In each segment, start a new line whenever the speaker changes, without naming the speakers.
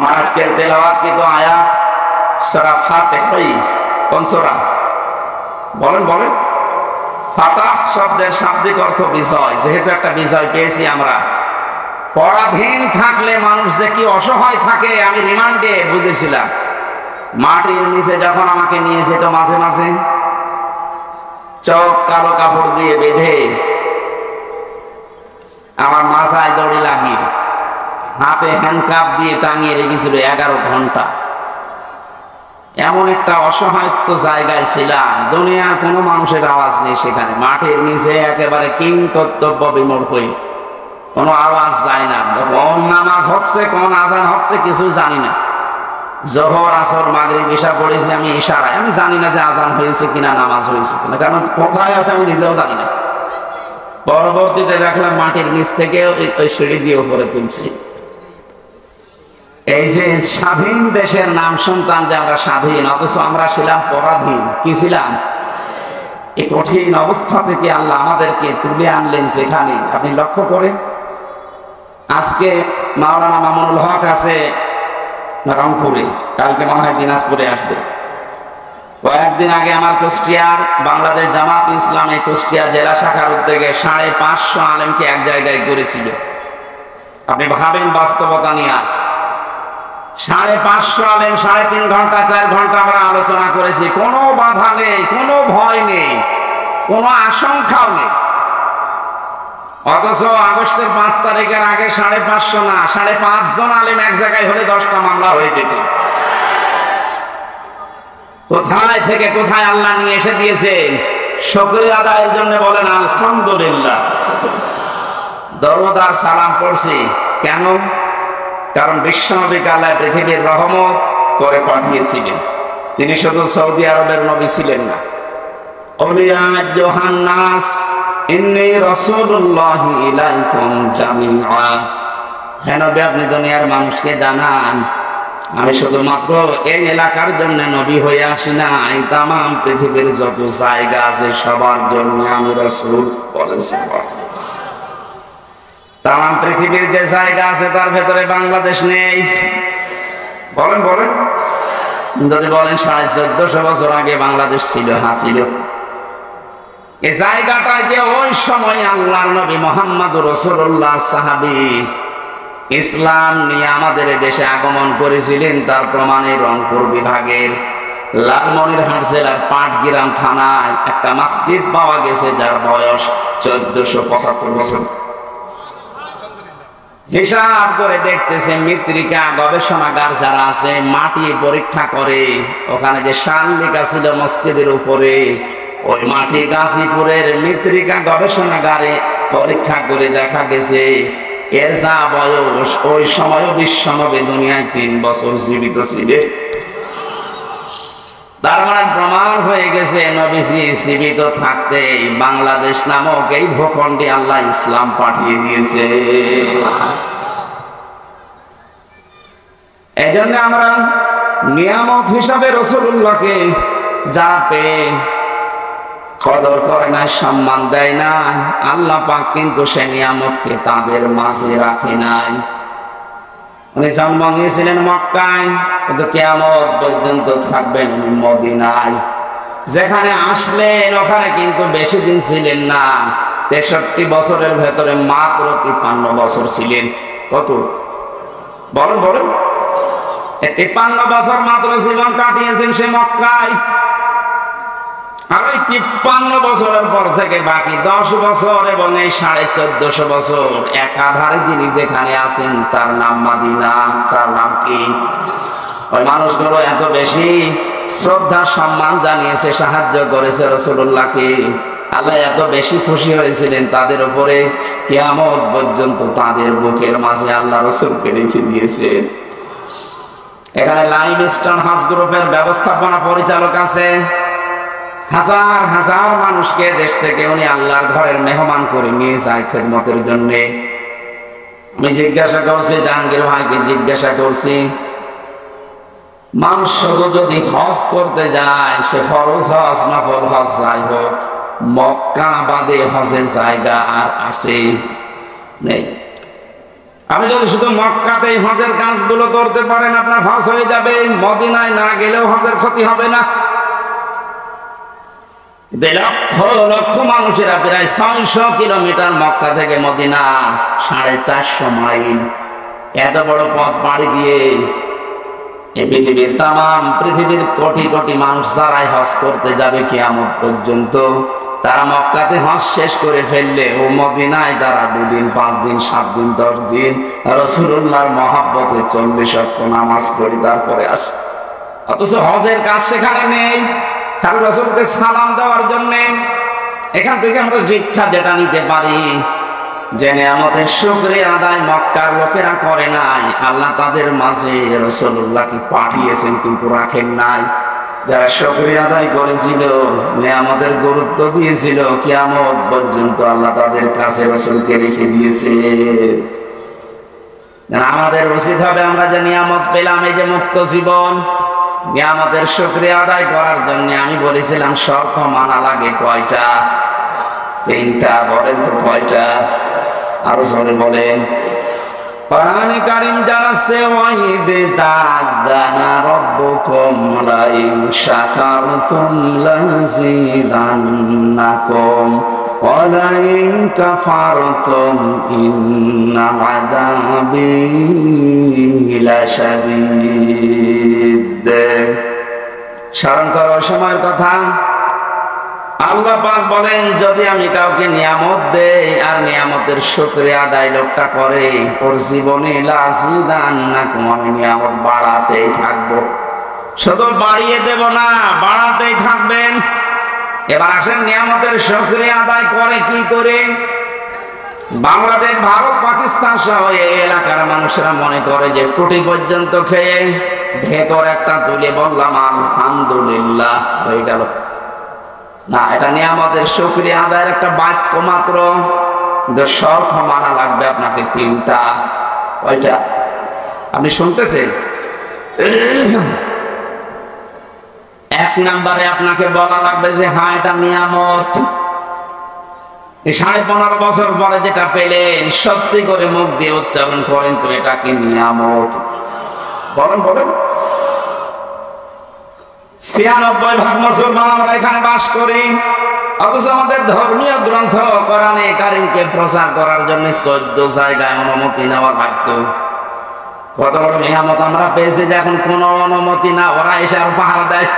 আমার আজকের তেলাওয়াতকৃত আয়াত সূরা ফাতিহা। কোন সূরা? বলেন বলেন। ফাতাহ শব্দের শাব্দিক অর্থ বিজয়। যেহেতু একটা বিজয় পেয়েছি আমরা, পরাধীন থাকলে মানুষ যে কি অসহায় থাকে আমি রিমান্ডে বুঝেছিলাম। মাটির নিচে যখন আমাকে নিয়ে যেত মাঝে মাঝে চোখ কালো কাপড় দিয়ে বেঁধে, আমার মাথায় দড়ি লাগিয়ে হাতে হ্যান্ডকাপ দিয়ে টাঙিয়ে রেখেছিল 11 ঘন্টা। এমন একটা অসহায়ত্ব জায়গায় ছিলাম, দুনিয়ার কোনো মানুষের আওয়াজ নেই সেখানে। মাটির নিচে একেবারে কিংকর্তব্য বিমূঢ় হয়ে, কোনো আওয়াজ যায় না। কোন নামাজ হচ্ছে, কোন আজান হচ্ছে কিছু জানি না। জোহর আসর মাগরিব ইশা পড়েছি আমি ইশারায়, আমি জানি না যে আজান হয়েছে কিনা নামাজ হয়েছে কিনা, কারণ কোথায় আছে আমি নিজেও জানি না। পরবর্তীতে দেখলাম মাটির নিচ থেকে ওই সিঁড়ি দিয়ে উপরে তুলছি। এই যে স্বাধীন দেশের নাম শুনতাম যে আমরা স্বাধীন, অথচ আমরা ছিলাম পরাধীন। কি ছিলাম? এই কঠিন অবস্থা থেকে আল্লাহ আমাদেরকে তুলে আনলেন সেখানে। আপনি লক্ষ্য করে আজকে মাওলানা মামুনুল হক আছে রংপুরে, কালকে মনে হয় দিনাজপুরে আসবে। কয়েকদিন আগে আমার কুষ্টিয়ার বাংলাদেশ জামাত ইসলামী কুষ্টিয়া জেলা শাখার উদ্যোগে 550 আলেমকে এক জায়গায় করেছিল। আপনি ভাবেন বাস্তবতা নিয়ে আস 550 আলেম 3.5 ঘন্টা 4 ঘন্টা আমরা আলোচনা করেছি। কোনো বাধা নেই, কোনো ভয় নেই, কোনো আশঙ্কাও নেই। অথচ আগস্টের 5 তারিখের আগে 550 না 5.5 জন আলেম এক জায়গায় হলে 10টা মামলা হয়ে যেত। কোথায় থেকে কোথায় আল্লাহ নিয়ে এসে দিয়েছেন। শুকরিয়া আদায়ের জন্য বলেন আলহামদুলিল্লাহ। দরুদ আর সালাম পড়ছি কেন? কারণ বিশ্বনবীকে আল্লাহ পৃথিবীর রহমত করে পাঠিয়েছিলেন। তিনি শুধু সৌদি আরবের নবী ছিলেন না। ওলিয়া যোহান্নাস ইন্নী রাসূলুল্লাহি ইলাইকুম জামিআ। হে নবী, আপনি দুনিয়ার মানুষকে জানান আমি শুধুমাত্র এই এলাকার জন্য নবী হয়ে আসি না, এই তামাম পৃথিবীর যত জায়গা আছে সবার জন্য আমি রাসূল বলেছি। তামাম পৃথিবীর যে জায়গা আছে তার ভেতরে বাংলাদেশ নেই। বলেন বলেন। যদি বলেন 1450 বছর আগে বাংলাদেশ ছিল, হ্যাঁ ছিল। এই জায়গাটায় যে ওই সময় আল্লাহর নবী মুহাম্মদুর রাসূলুল্লাহ সাহাবী ইসলাম নিয়ে আমাদের দেশে আগমন করেছিলেন, তার প্রমাণে রংপুর বিভাগের লালমনিরহাট জেলার পাটগ্রাম থানায় একটা মসজিদ পাওয়া গেছে যার বয়স 1475 বছর। হিসাব করে দেখতেছে মৃত্তিকা গবেষণাগার যারা আছে মাটি পরীক্ষা করে, ওখানে যে শান লেখা ছিল মসজিদের উপরে, ওই মাটি গাজীপুরের মৃত্তিকা গবেষণাগারে পরীক্ষা করে দেখা গেছে এর যা বয়স ওই সময় বিশ্বনবী দুনিয়ায় 3 বছর জীবিত ছিলেন। তার মানে প্রমাণ হয়ে গেছে নবীজি জীবিত থাকতে বাংলাদেশ নামক এই ভূখণ্ডে আল্লাহ ইসলাম পাঠিয়ে দিয়েছে। এই জন্য আমরা নিয়ামত হিসাবে রাসূলুল্লাহকে যারা পেয়ে কদর করে না, সম্মান দেয় না, আল্লাহ পাক কিন্তু সে নিয়ামতকে তাদের মাঝে রাখে নাই। উনি জন্ম নিয়েছিলেন মক্কায়, কিন্তু কিয়ামত পর্যন্ত থাকবেন মদিনায়। যেখানে আসলেন ওখানে কিন্তু বেশি দিন ছিলেন না। 63 বছরের ভেতরে মাত্র 53 বছর ছিলেন। কত বলেন বলেন? 53 বছর মাত্র জীবন কাটিয়েছেন সে মক্কায়। আর ওই 53 বছরের পর থেকে বাকি 10 বছর এবং এই 1450 বছর একাধারে যিনি যেখানে আছেন তার নাম মদিনা। তার নাম কি? ওই মানুষগুলো এত বেশি শ্রদ্ধা সম্মান জানিয়েছে, সাহায্য করেছে রাসূলুল্লাহকে। আল্লাহ এত বেশি খুশি হয়েছিলেন তাদের উপরে, কিয়ামত পর্যন্ত তাদের বুকের মাঝে আল্লাহ রাসূলকে রেখে দিয়েছে। এখানে লাইভ স্টার হজ গ্রুপের ব্যবস্থাপনা পরিচালক আছে। হাজার হাজার মানুষকে দেশ থেকে উনি আল্লাহর ঘরের মেহমান করে নিয়ে যায় খেদমতের জন্য। আমি জিজ্ঞাসা করছি, জাহাঙ্গীর ভাইকে জিজ্ঞাসা করছি, মানুষ শুধু যদি হজ করতে যায়, সে ফরজ হজ নফল হজ যাই হোক, মক্কা বাদে হজের জায়গা আর আছে নেই? আপনি যদি শুধু মক্কাতেই হজের কাজগুলো করতে পারেন আপনার হজ হয়ে যাবে, মদিনায় না গেলেও হজের ক্ষতি হবে না। লক্ষ লক্ষ মানুষেরা প্রায় 600 কিলোমিটার মক্কা থেকে মদিনা, 450 মাইল, এত বড় পথ পাড়ি দিয়ে এই পৃথিবীর তাম পৃথিবীর কোটি কোটি মানুষ যারাই হজ করতে যাবে কিয়ামত পর্যন্ত, তারা মক্কাতে হজ শেষ করে ফেললে ও মদিনায় তারা 2 দিন 5 দিন 7 দিন 10 দিন রাসূলুল্লাহর মহব্বতে 40 ওয়াক্ত নামাজ পড়ে তারপরে আসে। অথচ হজের কাজ সেখানে নেই, কারণ রাসূলকে সালাম দেওয়ার জন্য। এখান থেকে আমরা শিক্ষা যেটা নিতে পারি, যে নিয়ামতের শুকরিয়া আদায় মক্কার লোকেরা করে নাই, আল্লাহ তাদের মাঝে রাসূলুল্লাহকে পাঠিয়েছেন কিন্তু রাখেন নাই। যারা শুকরিয়া আদায় করেছিল, নিয়ামতের গুরুত্ব দিয়েছিল, কিয়ামত পর্যন্ত আল্লাহ তাদের কাছে রাসূলকে রেখে দিয়েছে। আমাদের উচিত হবে আমরা যে নিয়ামত পেলাম, এই যে মুক্ত জীবন, নিয়ামতের শুকরিয়া আদায় করার জন্য আমি বলেছিলাম শর্ত মানা লাগে কয়টা? 3টা। বলেন তো কয়টা? আরো জোরে বলেন। কোরআনে কারীম জানাচ্ছে, ওয়াইদ তা'আযানা রাব্বুকুম লাইন শাকারতুম লাযিদান্নাকুম ওয়া লাইন কাফারতুম ইন্না আযাবি লাশাদীদ। স্মরণ করো সময়ের কথা। আল্লাহ পাক বলেন, যদি আমি কাউকে নিয়ামত দেই আর নিয়ামতের শুকরিয়া আদায় লোকটা করে, ওর জীবনে লাযিদান্নাকুম, আমি নিয়ামত বাড়াতেই থাকবো। শুধু বাড়িয়ে দেব না, বাড়াতেই থাকবেন। এবার আসেন নিয়ামতের শুকরিয়া আদায় করে কি করে? বাংলাদেশ, ভারত, পাকিস্তান সহ এই এলাকার মানুষেরা মনে করে যে কোটি পর্যন্ত খেয়ে ঢেকর একটা তুলে বললাম আলহামদুলিল্লাহ হয়ে গেল। না, এটা নিয়ামতের শুকরিয়া আদায়ের একটা বাক্য মাত্র। শর্ত মানা লাগবে আপনাকে 3টা। কয়টা? আপনি শুনতেছেন? 1 নম্বরে আপনাকে বলা লাগবে যে হ্যাঁ এটা নিয়ামত। এই 15.5 বছর পরে যেটা পেলেন, সত্যি করে মুখ দিয়ে উচ্চারণ করেন তো এটা কি নিয়ামত? বলেন বলেন। 96% মুসলমান আমরা এখানে বাস করি, অথচ আমাদের ধর্মীয় গ্রন্থ কোরআনে কারীমকে প্রচার করার জন্য 14 জায়গায় অনুমতি নেওয়া লাগতো। কত বড় নিয়ামত আমরা পেয়েছি যে এখন কোনো অনুমতি না, ওরা এসে আর পাহারা দেয়।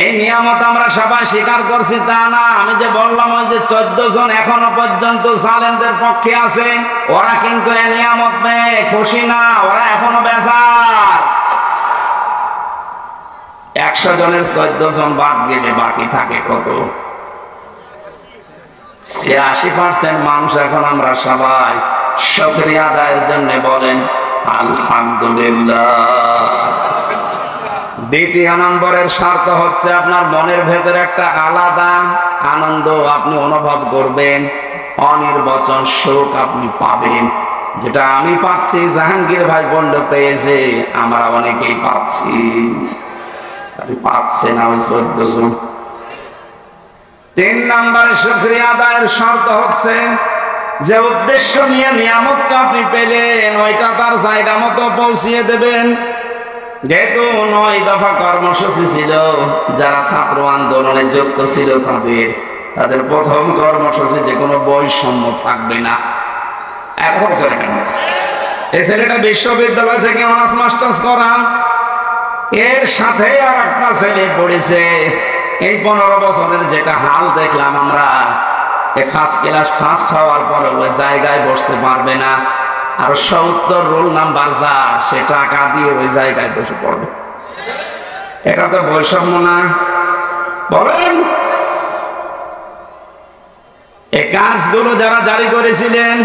এই নিয়ামত আমরা সবাই স্বীকার করছি তা না। আমি যে বললাম ওই যে 14 জন এখনো পর্যন্ত জালেমদের পক্ষে আছে, ওরা কিন্তু এই নিয়ামত পেয়ে খুশি না, ওরা এখনো বেজার। 100 জনের 14 জন বাদ গেলে বাকি থাকে কত? 86% মানুষ এখন আমরা সবাই শুকরিয়া আদায়ের জন্য বলেন আলহামদুলিল্লাহ। 2 নম্বরের শর্ত হচ্ছে আপনার মনের ভেতরে একটা আলাদা আনন্দ আপনি অনুভব করবেন, অনির্বচন সুখ আপনি পাবেন, যেটা আমি পাচ্ছি, জাহাঙ্গীর ভাই বন্ড পেয়েছে, আমরা অনেকেই পাচ্ছি। আপনি পাচ্ছেন ওই 14 জন। 3 নম্বরে শুকরিয়া আদায়ের শর্ত হচ্ছে যে উদ্দেশ্য নিয়ে নিয়ামতটা আপনি পেলেন, ওইটা তার জায়গা মতো পৌঁছিয়ে দেবেন। যেহেতু 9 দফা কর্মসূচি ছিল, যারা ছাত্র আন্দোলনে যুক্ত ছিল তাদের প্রথম কর্মসূচি যে কোনো বৈষম্য থাকবে না। এই ছেলেটা বিশ্ববিদ্যালয় থেকে অনার্স মাস্টার্স করা, এর সাথে আর একটা ছেলে পড়েছে। এই 15 বছরের যেটা হাল দেখলাম আমরা, ফার্স্ট ক্লাস ফার্স্ট হওয়ার পরে ওই জায়গায় বসতে পারবে না, আর 70 রোল নাম্বার যা, সে টাকা দিয়ে ওই জায়গায় বসে পড়বে। এটা তো বৈষম্য না? বলেন। এই কাজগুলো যারা জারি করেছিলেন,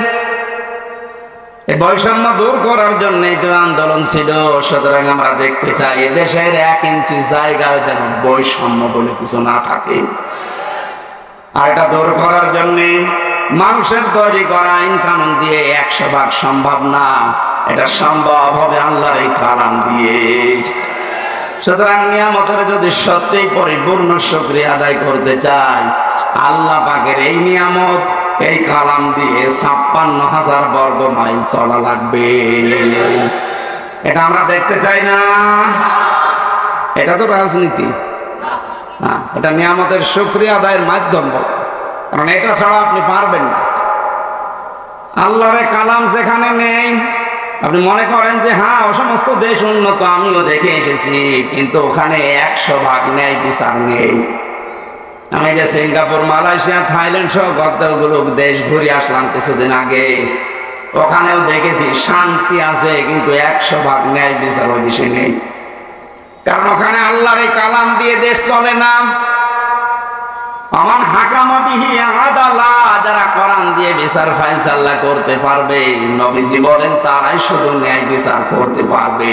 এই বৈষম্য দূর করার জন্য তো আন্দোলন ছিল। সুতরাং আমরা দেখতে চাই এদেশের 1 ইঞ্চি জায়গায় যেন বৈষম্য বলে কিছু না থাকে। আর এটা দূর করার জন্য মানুষের তৈরি করা আইন কানুন দিয়ে 100% সম্ভব না, এটা সম্ভব হবে আল্লাহর এই কালাম দিয়ে। সুতরাং নিয়ামতের যদি সত্যিই পরিপূর্ণ শুকরিয়া আদায় করতে চাই, আল্লাহ পাকের এই নিয়ামত এই কালাম দিয়ে 56,000 বর্গ মাইল চলা লাগবে। এটা আমরা দেখতে চাই না। এটা তো রাজনীতি না, এটা নিয়ামতের শুকরিয়া আদায়ের মাধ্যম, কারণ এটা ছাড়া আপনি পারবেন না। আল্লাহর কালাম যেখানে নেই, আপনি মনে করেন যে হ্যাঁ ও সমস্ত দেশ উন্নত, আমিও দেখে এসেছি, কিন্তু ওখানে 100% ন্যায় বিচার নেই। আমি যে সিঙ্গাপুর, মালয়েশিয়া, থাইল্যান্ড সহ কতগুলো দেশ ঘুরে আসলাম কিছুদিন আগে, ওখানেও দেখেছি শান্তি আছে, কিন্তু 100% ন্যায় বিচার ওই দেশে নেই। কারণ ওখানে আল্লাহর এই কালাম দিয়ে দেশ চলে না। আমার হাকামা বিহি আদালা, যারা কোরআন দিয়ে বিচার ফায়সালা করতে পারবে, নবীজি বলেন তারাই শুধু ন্যায় বিচার করতে পারবে।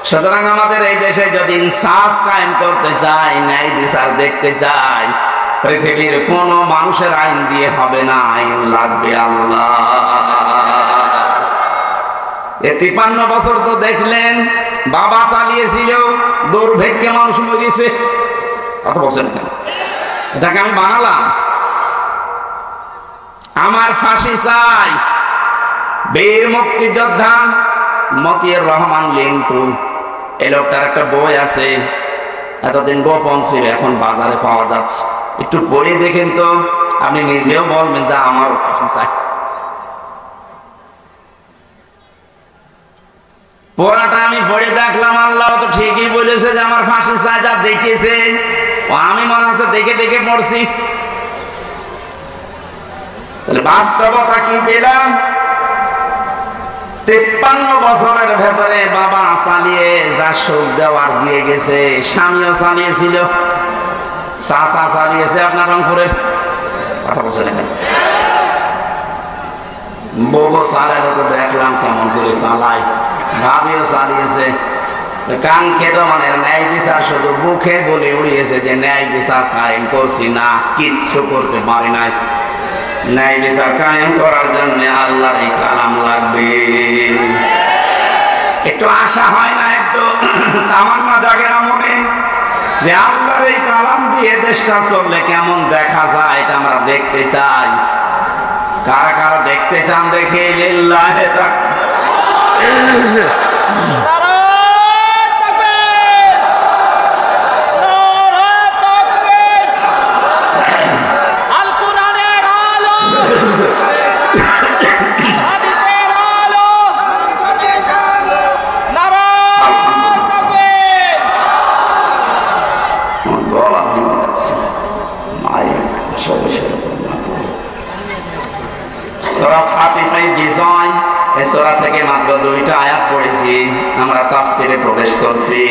সুতরাং আমাদের এই দেশে যদি ইনসাফ কায়েম করতে চাই, ন্যায় বিচার দেখতে চাই, পৃথিবীর কোন মানুষের আইন দিয়ে হবে না, আইন লাগবে আল্লাহ। 53 বছর তো দেখলেন বাবা চালিয়েছিল, দুর্ভিক্ষে মানুষ মরেছে। কত বছর কেন? এটাকে আমি বানালাম। আমার ফাঁসি চাই। বীর মুক্তিযোদ্ধা মতিউর রহমান লিন্টু, এই লোকটার একটা বই আছে, এতদিন গোপন ছিল, এখন বাজারে পাওয়া যাচ্ছে। একটু পড়ে দেখেন তো, আপনি নিজেও বলবেন যে আমার ফাঁসি চাই। পড়াটা আমি পড়ে দেখলাম, আল্লাহ তো ঠিকই বলেছে যে আমার ফাঁসি চাই। যা দেখেছে আমি মনে হচ্ছে দেখে দেখে পড়ছি। তাহলে বাস্তবতা কি পেলাম? 53 বছরের ভেতরে বাবা চালিয়ে যা সুখ দেওয়ার দিয়ে গেছে, স্বামীও চালিয়েছিল, চাচা চালিয়েছে আপনার রংপুরের, কথা বলছে দেখেন, বউ চালাইলে তো দেখলাম কেমন করে চালায়, ভাবিও চালিয়েছে। কান খেতো মানে ন্যায় বিচার শুধু মুখে বলে উড়িয়েছে যে ন্যায় বিচার কায়েম করছি না, কিচ্ছু করতে পারি নাই। ন্যায় বিচার কায়েম করার জন্য আল্লাহর এই কালাম লাগবে। একটু আশা হয় না, একটু তামান্না জাগে না মনে, যে আল্লাহর এই কালাম দিয়ে দেশটা চললে কেমন দেখা যায়, এটা আমরা দেখতে চাই। কারা কারা দেখতে চান দেখে লিল্লাহি বিজয়, এই সূরা থেকে মাত্র 2টা আয়াত পড়েছি, আমরা তাফসীরে প্রবেশ করছি।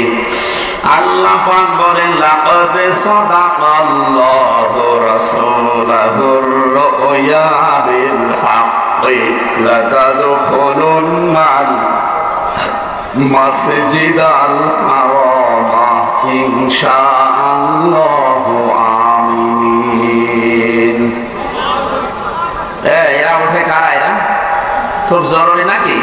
আল্লাহ পাক বলেন, লাকাদ সাদাকাল্লাহু রাসূলাহুর রুয়া বিল হাক্কি লাতাদখুলুন্নাল মাসজিদাল হারাম ইনশাআল্লাহু আমিন। এরা উঠে কারা? এরা খুব জরুরি নাকি?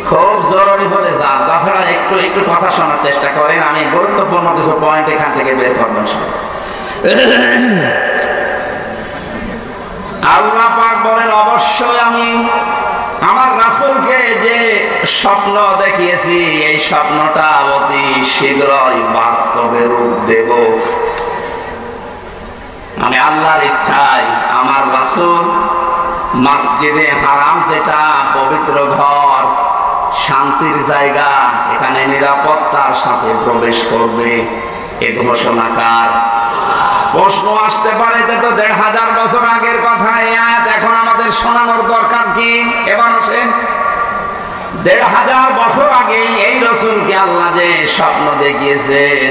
খুব জরুরি হলে যান, তাছাড়া একটু একটু কথা শোনার চেষ্টা করেন, আমি গুরুত্বপূর্ণ কিছু পয়েন্ট এখান থেকে বের করবেন। আল্লাহ পাক বলেন, অবশ্যই আমি আমার রাসূলকে যে স্বপ্ন দেখিয়েছি, এই স্বপ্নটা অতি শীঘ্রই বাস্তবে রূপ দেব। আমি আল্লাহর ইচ্ছায় আমার রাসূল মসজিদে হারাম, যেটা পবিত্র ঘর, শান্তির জায়গা, এখানে নিরাপত্তার সাথে প্রবেশ করবে। এ ঘোষণাকার। প্রশ্ন আসতে পারে, তো 1500 বছর আগের কথা, এই আয়াত এখন আমাদের শোনানোর দরকার কি? এবার আসেন, 1500 বছর আগে এই রাসূলকে আল্লাহ যে স্বপ্ন দেখিয়েছেন,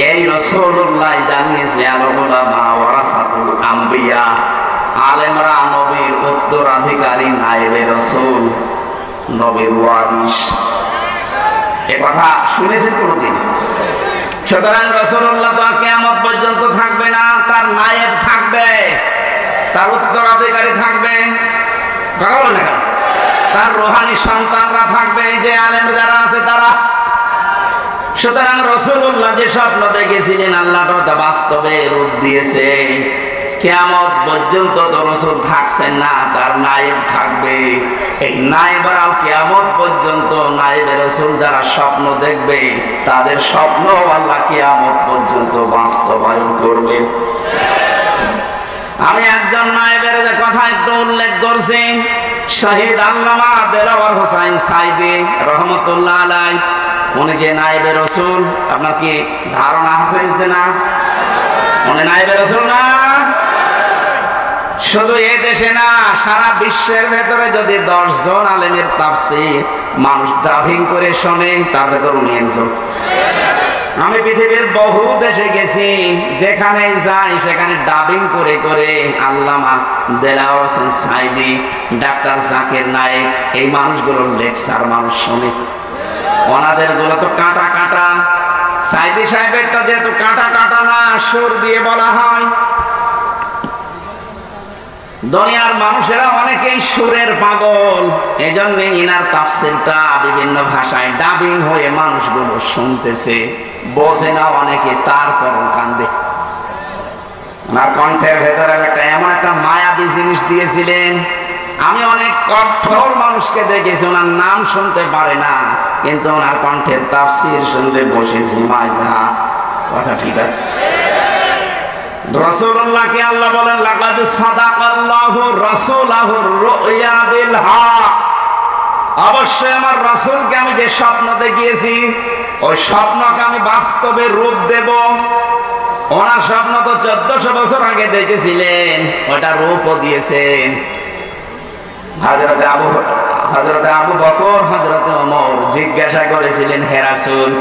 এই রাসূলুল্লাহ জানিয়েছে, আল-উলামা ওয়ারাসাতুল আম্বিয়া, আলেমরা নবীর উত্তরাধিকারী, নায়েবে রাসূল, নবীর ওয়ারিস। এ কথা শুনেছেন কোনদিন? সুতরাং রাসূলুল্লাহ তো কিয়ামত পর্যন্ত থাকবে না, তার নায়েব থাকবে, তার উত্তরাধিকারী থাকবে, কথা বলেন না কেন? তার রূহানি সন্তানরা থাকবে, এই যে আলেম যারা আছে তারা। সুতরাং রাসূলুল্লাহ যে স্বপ্ন দেখেছিলেন, আল্লাহ তা বাস্তবে রূপ দিয়েছে। কিয়ামত পর্যন্ত তো রাসূল থাকছেন না, তার নায়েব থাকবে। এই নায়েবরাও কিয়ামত পর্যন্ত নায়েবে রাসূল যারা স্বপ্ন দেখবে তাদের স্বপ্ন আল্লাহ কিয়ামত পর্যন্ত বাস্তবায়ন করবে। আমি একজন নায়েবের কথা একটু উল্লেখ করছি, শহীদ আল্লামা দেলাওয়ার হোসাইন সাইদি রহমতুল্লাহ আলাইহি, উনি যে নায়েবে রাসূল, আপনার কি ধারণা আছে যে না উনি নায়েবে রাসূল না? শুধু এই দেশে না, সারা বিশ্বের ভেতরে যদি 10 জন আলেমের তাফসীর মানুষ ডাবিং করে শোনে, তার ভেতর উনি একজন। আমি পৃথিবীর বহু দেশে গেছি, যেখানে যাই সেখানে ডাবিং করে করে আল্লামা দেলাওয়ার হোসেন সাইদি, ডাক্তার জাকির নায়েক, এই মানুষগুলোর লেকচার মানুষ শোনে। ওনাদের গুলো তো কাটা কাটা, সাইদি সাহেবেরটা যেহেতু কাটা কাটা না, সুর দিয়ে বলা হয়। দুনিয়ার মানুষেরা অনেকেই সুরের পাগল, এজন্য ইনার তাফসীরটা বিভিন্ন ভাষায় ডাবিং হয়ে মানুষগুলো শুনতেছে, বোঝে না অনেকে, তারপরও কান্দে। ওনার কণ্ঠের ভেতরে এমন একটা মায়াবী জিনিস দিয়েছিলেন। আমি অনেক কঠোর মানুষকে দেখেছি, ওনার নাম শুনতে পারে না, কিন্তু ওনার কণ্ঠের তাফসীর শুনতে বসেছি, মাইজা কথা ঠিক আছে। রাসূলুল্লাহকে আল্লাহ বলেন, লাকাদ সাদাকাল্লাহু রাসূলাহুর রুয়া বিল হক, অবশ্যই আমার রাসূলকে আমি যে স্বপ্ন দেখিয়েছি ওই স্বপ্নকে আমি বাস্তবে রূপ দেব। ওনার স্বপ্ন তো 1400 বছর আগে দেখেছিলেন, ওটা রূপও দিয়েছেন। হযরতে আবু বকর, হযরতে ওমর জিজ্ঞাসা করেছিলেন, হে রাসূল,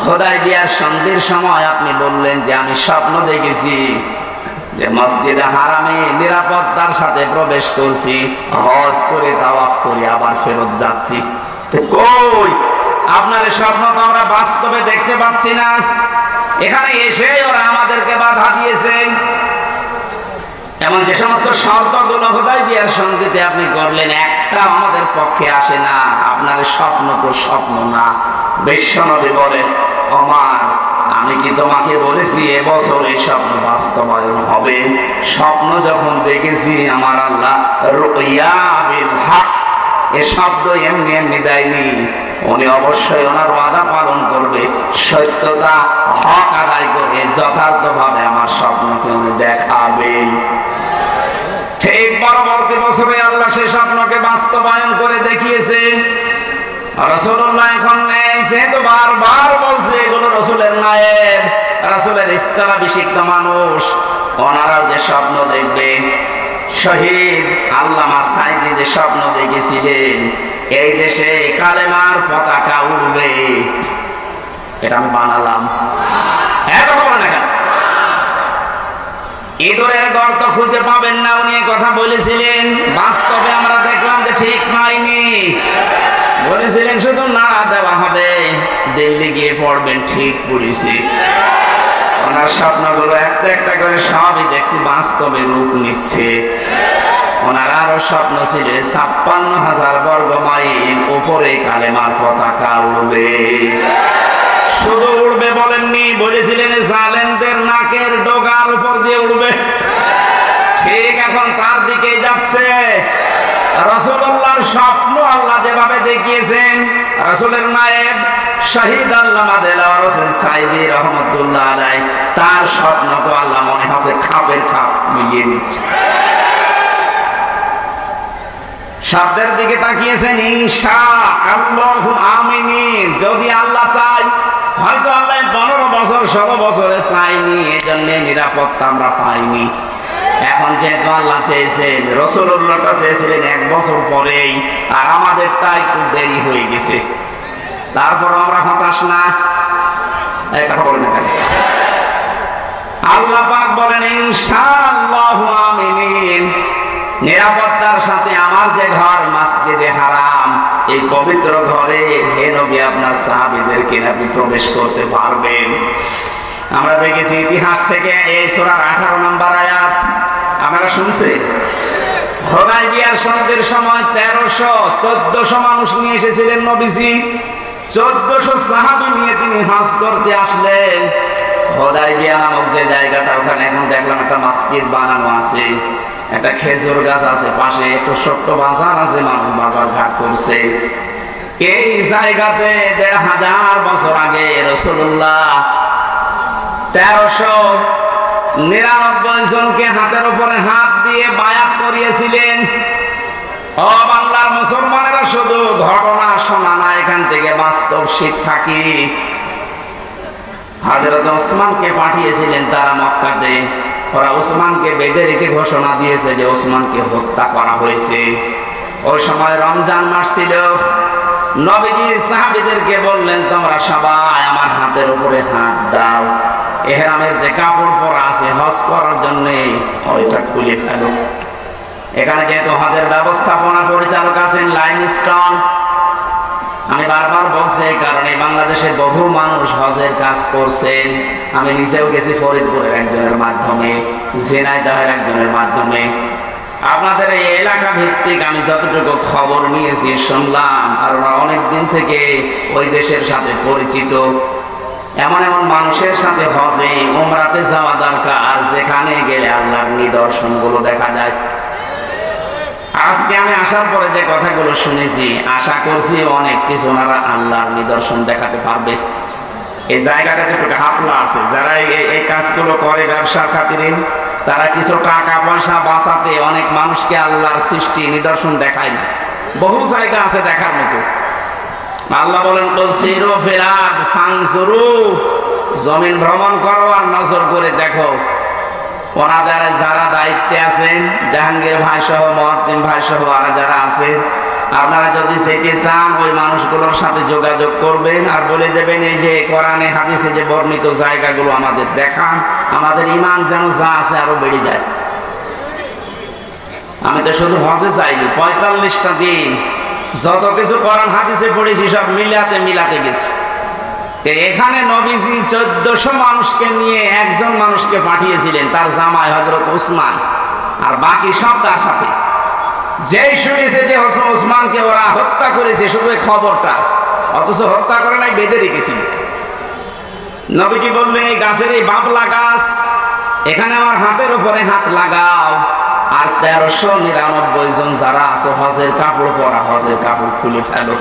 হুদায়বিয়ার সন্ধির সময় আপনি বললেন যে আমি স্বপ্ন দেখেছি যে মসজিদে হারামে নিরাপত্তার সাথে প্রবেশ করছি, হজ করে তাওয়াফ করে আবার ফেরত যাচ্ছি, তো কই আপনার স্বপ্ন তো আমরা বাস্তবে দেখতে পাচ্ছি না। এখানে এসে ওরা আমাদেরকে বাধা দিয়েছে। এমন যে সমস্ত শর্তগুলো হুদায়বিয়ার সন্ধিতে আপনি করলেন, একটা আমাদের পক্ষে আসে না। আপনার স্বপ্ন তো স্বপ্ন না। বিশ্বনবী বলেন, ওমর, আমি কি তোমাকে বলেছি এবছর এই স্বপ্ন বাস্তবায়ন হবে? স্বপ্ন যখন দেখেছি আমার আল্লাহ রুয়া বিল হক, এ শব্দ এমনি এমনি দেয়নি, উনি অবশ্যই ওনার ওয়াদা পালন করবে, সত্যতা হক আদায় করে যথার্থভাবে আমার স্বপ্নকে উনি দেখাবেন। ঠিক পরবর্তী বছরে আল্লাহ সেই স্বপ্নকে বাস্তবায়ন করে দেখিয়েছেন। রাসূলুল্লাহ এখন নেই, যেহেতু বারবার বলছে এগুলো রাসূলের নায়েব, রাসূলের স্থলাভিষিক্ত মানুষ, ওনারা যে স্বপ্ন দেখবে, শহীদ আল্লামা সাইদি যে স্বপ্ন দেখেছিলেন এই দেশে কালেমার পতাকা উড়বে, এটা আমি বানালাম। ইঁদুরের গর্ত খুঁজে পাবেন না, উনি কথা বলেছিলেন। বাস্তবে আমরা দেখলাম যে ঠিক পাইনি। বলেছিলেন শুধু নাড়া দেওয়া হবে, দিল্লি গিয়ে পড়বেন, ঠিক পড়েছি। ওনার স্বপ্নগুলো একটা একটা করে সবই দেখছি বাস্তবে রূপ নিচ্ছে। ওনার আরো স্বপ্ন ছিল ৫৬,০০০ বর্গ মাইল উপরে কালেমার পতাকা উড়বে। শুধু উড়বে বলেননি, বলেছিলেন জালেমদের নাকের ডগার উপর দিয়ে উড়বে। ঠিক এখন তার দিকেই যাচ্ছে। রাসূলুল্লাহর স্বপ্ন আল্লাহ যেভাবে দেখিয়েছেন, রাসূলের নায়েব শহীদ আল্লামা দেলাওয়ার হোসেন সাইদি রহমতুল্লাহ আলাইহি, তার স্বপ্নকে আল্লাহ মনে হচ্ছে খাপের খাপ মিলিয়ে দিচ্ছে। শব্দের দিকে তাকিয়েছেন, ইনশাআল্লাহু আমিন, যদি আল্লাহ চায়। হয়তো আল্লাহ 15 বছর 16 বছরে চাইনি, এজন্য নিরাপত্তা আমরা পাইনি। এখন যেহেতু আল্লাহ চেয়েছেন, রাসূলুল্লাহটা চেয়েছিলেন 1 বছর পরেই, আর আমাদেরটা একটু দেরি হয়ে গেছে। তারপর আমরা হতাশ না, এই কথা বলেন না কেন? আল্লাহ পাক বলেন ইনশাআল্লাহু আমিন, নিরাপত্তার সাথে আমার যে ঘর মসজিদে হারাম, এই পবিত্র ঘরে হে নবী আপনার সাহাবীদেরকে আপনি প্রবেশ করতে পারবেন। আমরা দেখেছি ইতিহাস থেকে এই সূরার 18 নম্বর আয়াত আমরা শুনছি। হুদায়বিয়ার সন্ধির সময় 1300-1400 মানুষ নিয়ে এসেছিলেন নবীজি। 1400 সাহাবী নিয়ে তিনি হজ করতে আসলেন। হুদায়বিয়া নামক যে জায়গাটা, ওখানে এখন দেখলাম একটা মসজিদ বানানো আছে, একটা খেজুর গাছ আছে পাশে, একটু ছোট্ট বাজার আছে, মানুষ বাজার ঘাট করছে। এই জায়গাতে ১৫০০ বছর আগে রাসূলুল্লাহ ১৩৯৯ জনকে হাতের উপরে হাত দিয়ে বায়াত করিয়েছিলেন। ও বাংলার মুসলমানেরা, শুধু ঘটনা শোনা না, এখান থেকে বাস্তব শিক্ষা কি? হযরত ওসমানকে পাঠিয়েছিলেন তারা মক্কাতে। ওরা ওসমানকে বেঁধে রেখে ঘোষণা দিয়েছে যে ওসমানকে হত্যা করা হয়েছে। ওই সময় রমজান মাস ছিল। নবীজি সাহাবীদেরকে বললেন, তোমরা সবাই আমার হাতের উপরে হাত দাও, ইহরামের যে কাপড় পরা আছে হজ করার জন্য ওইটা খুলে ফেলো। এখানে যেহেতু হজের ব্যবস্থাপনা পরিচালক আছেন লাইমস্টোন, আমি বারবার বলছি এই কারণে বাংলাদেশে বহু মানুষ হজের কাজ করছেন। আমি নিজেও গেছি ফরিদপুরের একজনের মাধ্যমে, ঝিনাইদহের একজনের মাধ্যমে। আপনাদের এই এলাকা ভিত্তিক আমি যতটুকু খবর নিয়েছি, শুনলাম, আর ওরা অনেকদিন থেকে ওই দেশের সাথে পরিচিত। এমন এমন মানুষের সাথে হজে উমরাতে যাওয়া দরকার, যেখানে গেলে আল্লাহর নিদর্শনগুলো দেখা যায়। আজকে আমি আসার পরে যে কথাগুলো শুনেছি, আশা করছি অনেক কিছু ওনারা আল্লাহর নিদর্শন দেখাতে পারবে। এই জায়গাটা যেটুকু হাপলা আছে, যারা এই কাজগুলো করে ব্যবসার খাতিরে, তারা কিছু টাকা পয়সা বাঁচাতে অনেক মানুষকে আল্লাহর সৃষ্টি নিদর্শন দেখায় না। বহু জায়গা আছে দেখার মতো। আল্লাহ বলেন, কুল সিরু ফিল আরদ ফানজুরু, জমিন ভ্রমণ করো আর নজর করে দেখো। ওনাদের যারা দায়িত্বে আছেন, জাহাঙ্গীর ভাই সহ, মুয়াজ্জিম ভাই সহ আর যারা আছে, আপনারা যদি যেতে চান ওই মানুষগুলোর সাথে যোগাযোগ করবেন আর বলে দেবেন, এই যে কোরআনে হাদিসে যে বর্ণিত জায়গাগুলো আমাদের দেখান, আমাদের ঈমান যেন যা আছে আরো বেড়ে যায়। আমি তো শুধু হজে চাইনি, ৪৫টা দিন যত কিছু কোরআন হাদিসে পড়েছি সব মিলাতে গেছি। এখানে নবীজি ১৪০০ মানুষকে নিয়ে একজন মানুষকে পাঠিয়েছিলেন, তার জামাই হযরত ওসমান, আর বাকি সব তার সাথে। যেই শুনেছে যে ওসমানকে ওরা হত্যা করেছে, শুধু এই খবরটা, অথচ হত্যা করে নাই, বেঁধে রেখেছিল। নবীজি বললেন, এই গাছের এই বাবলা গাছ, এখানে আমার হাতের উপরে হাত লাগাও, আর ১৩৯৯ জন যারা আছে হজের কাপড় পরা, হজের কাপড় খুলে ফেলো।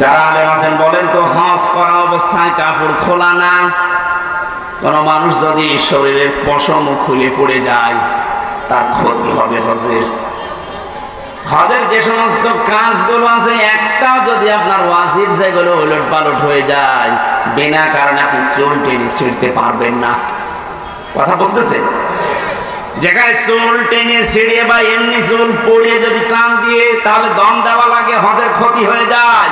যারা আলেম আছেন বলেন তো, হজ করা অবস্থায় কাপড় খোলা না। কোন মানুষ যদি শরীরের পশম খুলে পড়ে যায়, তার ক্ষতি হবে হজের। হজের যে সমস্ত কাজগুলো আছে, একটাও যদি আপনার ওয়াজিব যেগুলো উলট পালট হয়ে যায়, বিনা কারণে আপনি চুল টেনে ছিঁড়তে পারবেন না। কথা বুঝতেছে? যেখানে চুল টেনে ছিঁড়িয়ে বা এমনি চুল পড়িয়ে যদি টান দিয়ে তাহলে দম দেওয়া লাগে, হজের ক্ষতি হয়ে যায়।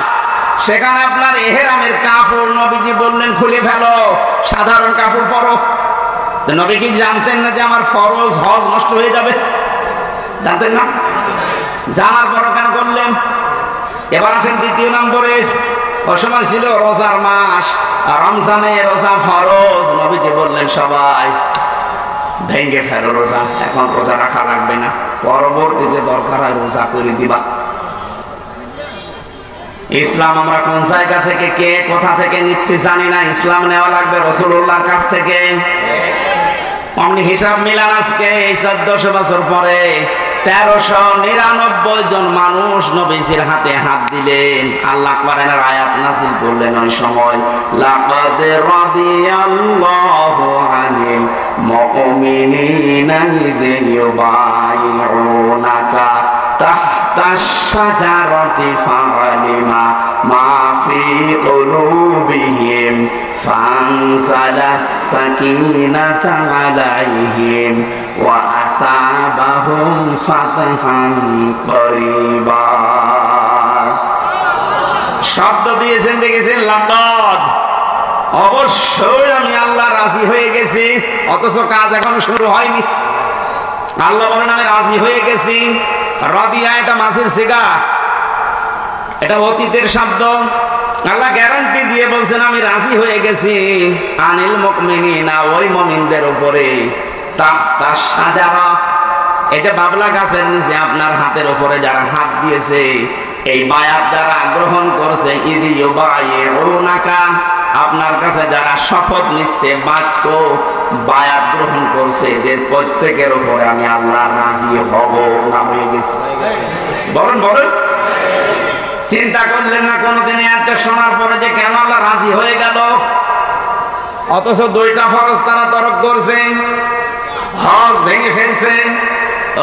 সেখানে আপনার ইহরামের কাপড় নবীজি বললেন খুলে ফেলো, সাধারণ কাপড় পরো। নবী কি জানতেন না যে আমার ফরজ হজ নষ্ট হয়ে যাবে? জানতেন না? জানার পর কেন করলেন? এবার আসেন দ্বিতীয় নম্বরে। ওই সময় ছিল রোজার মাস, রমজানে রোজা ফরজ। নবীজি বললেন, সবাই ভেঙে ফেলো রোজা, এখন রোজা রাখা লাগবে না, পরবর্তীতে দরকার হয় রোজা করে দিবা। ইসলাম আমরা কোন জায়গা থেকে, কে কোথা থেকে নিচ্ছি জানি না, ইসলাম নেওয়া লাগবে রাসূলুল্লাহর কাছ থেকে। অমনি হিসাব মিলান, আজকে এই ১৪০০ বছর পরে ১৩৯৯ জন মানুষ নবীজির হাতে হাত দিলেন। আল্লাহ কোরআনের আয়াত নাযিল করলেন ওই সময়, লাকাদ রাদিয়াল্লাহু আনিল মুমিনিনা ইয ইউবাইউনাকা তাহতাশ শাজারাতি ফাআলিমা মা ফি কুলুবিহিম ফানজালাস সাকিনাতা আলাইহিম ওয়া আসাবাহুম ফাতহান করিবা। শব্দ দিয়েছেন, দেখেছেন, লাকাদ, অবশ্যই আমি আল্লাহ রাজি হয়ে গেছি, অথচ কাজ এখনো শুরু হয়নি। আল্লাহ বলেন, আমি রাজি হয়ে গেছি। রাদিয়া এটা মাছের সিগা, এটা অতীতের শব্দ। আল্লাহ গ্যারান্টি দিয়ে বলছেন, আমি রাজি হয়ে গেছি আনিল মুমিনিনা, ওই মুমিনদের উপরে, তাহতাশ শাজারা, এই যে বাবলা গাছের নিচে আপনার হাতের উপরে যারা হাত দিয়েছে, এই বায়াত যারা গ্রহণ করছে, ইয ইউবাইউনাকা, আপনার কাছে যারা শপথ নিচ্ছে, বাক্য বায়াত গ্রহণ করছে, এদের প্রত্যেকের উপরে আমি আল্লাহ রাজি হব না হয়ে গেছি? বলেন বলেন। চিন্তা করলেন না কোনদিন একটা শোনার পরে যে কেন আল্লাহ রাজি হয়ে গেল? অথচ 2টা ফরজ তারা তরক করছে, হজ ভেঙে ফেলছে,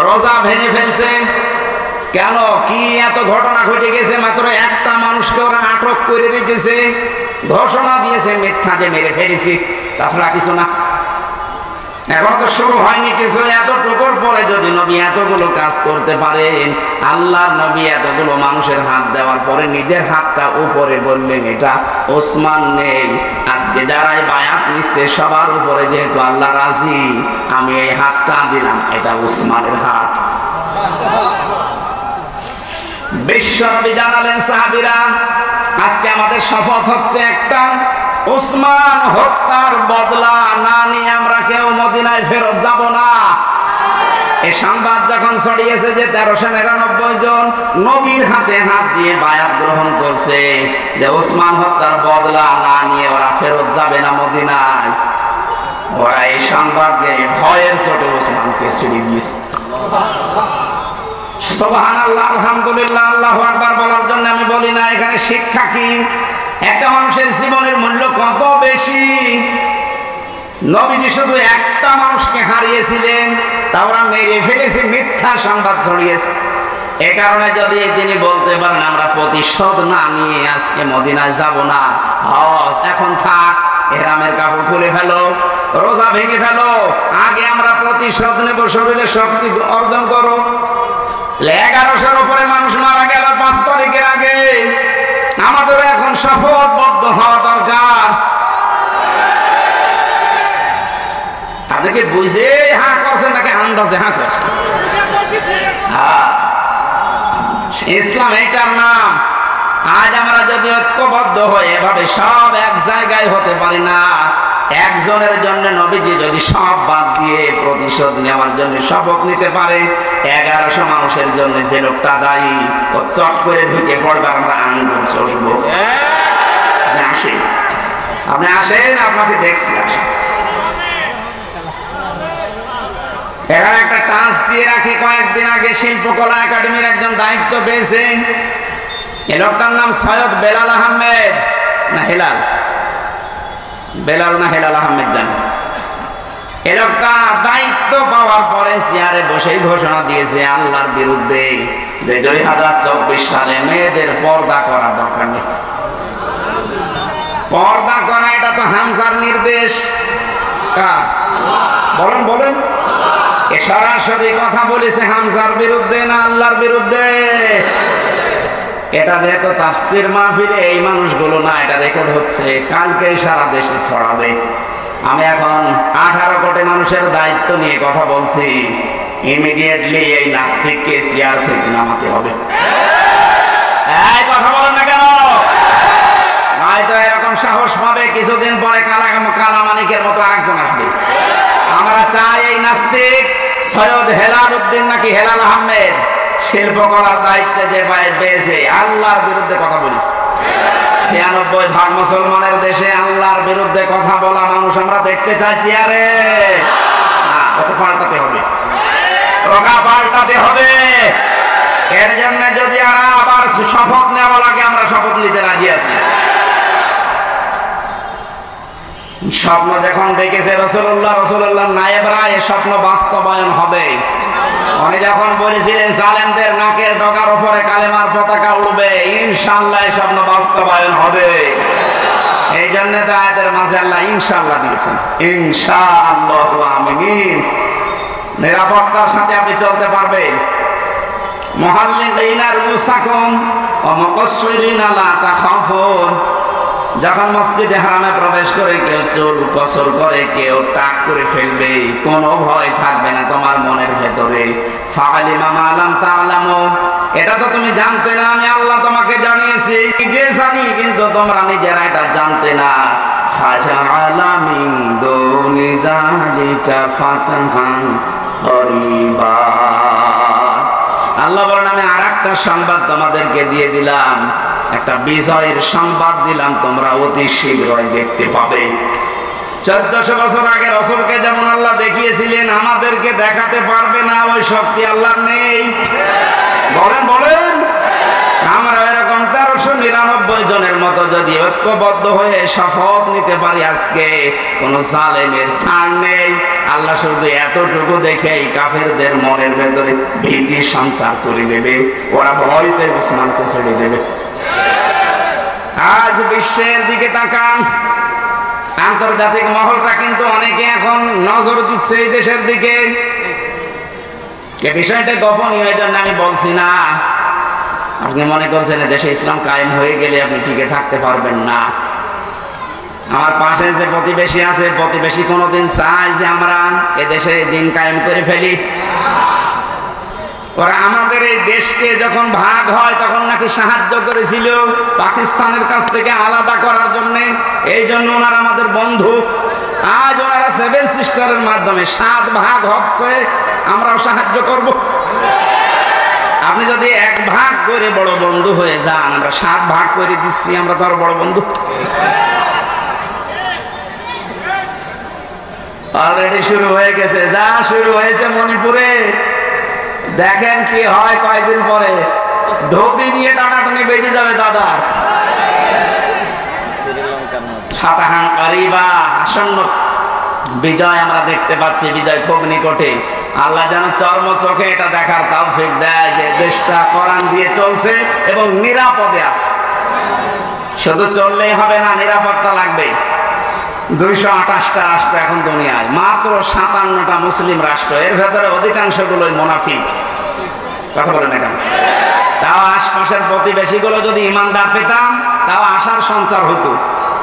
রোজা ভেঙে ফেলছে। কেন? কি এত ঘটনা ঘটে গেছে? মাত্র একটা মানুষকে ওরা আটক করে রেখেছে, ঘোষণা দিয়েছে মিথ্যা যে মেরে ফেলেছি, তাছাড়া কিছু না। এখন তো শুরু হয়নি কিছু। এতটুকুর পরে যদি নবী এতগুলো কাজ করতে পারেন, আল্লাহর নবী এতগুলো মানুষের হাত দেওয়ার পরে নিজের হাতটা উপরে বললেন এটা ওসমান নেই। আজকে যারাই বায়াত নিচ্ছে সবার উপরে যেহেতু আল্লাহ রাজি, আমি এই হাতটা দিলাম, এটা ওসমানের হাত। বিশ্বনবী জানালেন সাহাবীরা, আজকে আমাদের শপথ হচ্ছে একটা, ওসমান হত্যার বদলা না নিয়ে আমরা কেউ মদিনায় ফেরত যাব না। এই সংবাদ যখন ছড়িয়েছে যে 1399 জন নবীর হাতে হাত দিয়ে বায়াত গ্রহণ করছে যে ওসমান হত্যার বদলা না নিয়ে ওরা ফেরত যাবে না মদিনায়, ওরা এই সংবাদকে ভয়ের চোটে ওসমানকে ছেড়ে দিয়েছে। সুবহানাল্লাহ, আলহামদুলিল্লাহ, আল্লাহু আকবার বলার জন্য আমি বলি না। এখানে শিক্ষা কি? একটা মানুষের জীবনের মূল্য কত বেশি। নবীজি শুধু একটা মানুষকে হারিয়েছিলেন, তা ওরা মেরে ফেলেছে, মিথ্যা সংবাদ ছড়িয়েছে। এ কারণে যদি তিনি বলতে পারেন আমরা প্রতিশোধ না নিয়ে আজকে মদিনায় যাব না, হজ এখন থাক, ইহরামের কাপড় খুলে ফেলো, রোজা ভেঙে ফেলো, আগে আমরা প্রতিশোধ নেব, শরীরে শক্তি অর্জন করো। 1100-র উপরে মানুষ মারা গেল 5 তারিখের আগে। আমাদের এখন শপথবদ্ধ হওয়া দরকার। আপনাকে বুঝে হা করছেন নাকি আন্দাজে হা করছেন? ইসলাম এটার নাম। আজ আমরা যদি ঐক্যবদ্ধ হয়ে এভাবে সব এক জায়গায় হতে পারি না, একজনের জন্য নবীজি যদি সব বাদ দিয়ে প্রতিশোধ নেওয়ার জন্য শপথ নিতে পারে, 1100 মানুষের জন্য যে লোকটা দায়ী ও চট করে ঢুকে পড়বে, আমরা আঙ্গুল চষবো। আপনি আসেন, আপনি আসেন, আপনাকে দেখছি, আসেন। এখানে একটা টাচ দিয়ে রাখি, কয়েকদিন আগে শিল্পকলা একাডেমির একজন দায়িত্ব পেয়েছেন। এই লোকটার নাম সৈয়দ বেলাল আহমেদ, না হেলাল, বেলাল না হেলাল আহমেদ জান। এই লোকটা দায়িত্ব পাওয়ার পরে চেয়ারে বসেই ঘোষণা দিয়েছে আল্লাহর বিরুদ্ধে 2024 সালে মেয়েদের পর্দা করার দরকার নেই। পর্দা করা এটা তো হামজার নির্দেশ। বলেন বলেন, এ সরাসরি কথা বলেছে হামজার বিরুদ্ধে না আল্লাহর বিরুদ্ধে? এটা দেখো তাফসীর মাহফিলে এই মানুষগুলো না, এটা রেকর্ড হচ্ছে, কালকে সারা দেশে ছড়াবে। আমি এখন 18 কোটি মানুষের দায়িত্ব নিয়ে কথা বলছি। ইমিডিয়েটলি এই নাস্তিককে চেয়ার থেকে নামাতে হবে। এই কথা বলেন না কেন? হয়তো এরকম সাহস পাবে, কিছুদিন পরে কালামানিকের মতো আরেকজন আসবে। আমরা চাই এই নাস্তিক সৈয়দ হেলাল উদ্দিন নাকি হেলাল আহমেদ শিল্পকলার দায়িত্বে যে পেয়েছে, আল্লাহর বিরুদ্ধে কথা বলিস। 96% মুসলমানের দেশে আল্লাহর বিরুদ্ধে কথা বলা মানুষ আমরা দেখতে চাইছি। আরে ওকে পাল্টাতে হবে, ওকে পাল্টাতে হবে। এর জন্য যদি আবার শপথ নেওয়া লাগে, আমরা শপথ নিতে রাজি আছি। স্বপ্ন যখন দেখেছে রাসূলুল্লাহ নায়েবরা, এই স্বপ্ন বাস্তবায়ন হবে। উনি যখন বলেছিলেন জালেমদের নাকের ডগার উপরে কালেমার পতাকা উড়বে, ইনশাআল্লাহ এই স্বপ্ন বাস্তবায়ন হবে। এই জন্য তো আয়াতের মাঝে আল্লাহ ইনশাআল্লাহ দিয়েছেন, ইনশাআল্লাহু আমিন। নিরাপত্তার সাথে আপনি চলতে পারবেন। মুহাল্লিকিনা রুসাকুম ওয়া মুকাসসিরিনা লা তাখাফুন। যখন মসজিদে হারামে প্রবেশ করে কেউ চুল গোসল করে, কেউ টাক করে ফেলবে, কোনো ভয় থাকবে না তোমার মনের ভেতরে। ফাআলিমা মা লাম তা'লামু, এটা তো তুমি জানতে না, আমি আল্লাহ তোমাকে জানিয়েছি। নিজে জানি, কিন্তু তোমরা নিজেরা এটা জানতে না। ফাজআলা মিন দুনি যালিকা ফাতহান করিবা। আল্লাহ বলেন আমি আরেকটা সংবাদ তোমাদেরকে দিয়ে দিলাম। একটা বিজয়ের সংবাদ দিলাম, তোমরা অতি শীঘ্রই দেখতে পাবে। 1400 বছর আগে রাসূলকে যেমন আল্লাহ দেখিয়েছিলেন, আমাদেরকে দেখাতে পারবে না, ওই শক্তি আল্লাহ নেই। বলেন বলেন। আমরা এরকম 1399 জনের মতো যদি ঐক্যবদ্ধ হয়ে শপথ নিতে পারি, আজকে কোন জালেমের ছাড় নেই। আল্লাহ শুধু এতটুকু দেখেই কাফেরদের মনের ভেতরে ভীতি সঞ্চার করে দেবে, ওরা ভয়তে উসমানকে ছেড়ে দেবে। আজ বিশ্বের দিকে তাকান, আন্তর্জাতিক মহলটা কিন্তু অনেকে এখন নজর দিচ্ছে এই দেশের দিকে। এই বিষয়টা গোপনীয়, এই জন্য আমি বলছি না। আপনি মনে করছেন দেশে ইসলাম কায়েম হয়ে গেলে আপনি টিকে থাকতে পারবেন না। আমার পাশে যে প্রতিবেশী আছে, প্রতিবেশী কোনোদিন চায় যে আমরা এদেশে দিন কায়েম করে ফেলি? ওরা আমাদের এই দেশকে যখন ভাগ হয় তখন নাকি সাহায্য করেছিল পাকিস্তানের কাছ থেকে আলাদা করার জন্য। এই জন্য ওনারা আমাদের বন্ধু। আজ ওনারা 7 সিস্টারের মাধ্যমে 7 ভাগ হচ্ছে, আমরাও সাহায্য করব। আপনি যদি 1 ভাগ করে বড় বন্ধু হয়ে যান, আমরা 7 ভাগ করে দিচ্ছি, আমরা তো আর বড় বন্ধু। অলরেডি শুরু হয়ে গেছে, যা শুরু হয়েছে মণিপুরে। দেখেন কি হয় কয়েকদিন পরে, ধুতি নিয়ে টানাটানি বেজে যাবে দাদার। সাতাহান কারিবা, আসন্ন বিজয় আমরা দেখতে পাচ্ছি, বিজয় খুব নিকটে। আল্লাহ যেন চর্ম চোখে এটা দেখার তৌফিক দেয় যে দেশটা কোরআন দিয়ে চলছে এবং নিরাপদে আছে। শুধু চললেই হবে না, নিরাপত্তা লাগবে। 228টা রাষ্ট্র এখন দুনিয়ায়, মাত্র 57টা মুসলিম রাষ্ট্র, এর ভেতরে অধিকাংশগুলোই মুনাফিক। কথা বলেন না কেন? তাও আশপাশের প্রতিবেশীগুলো যদি ইমানদার পেতাম, তাও আশার সঞ্চার হতো।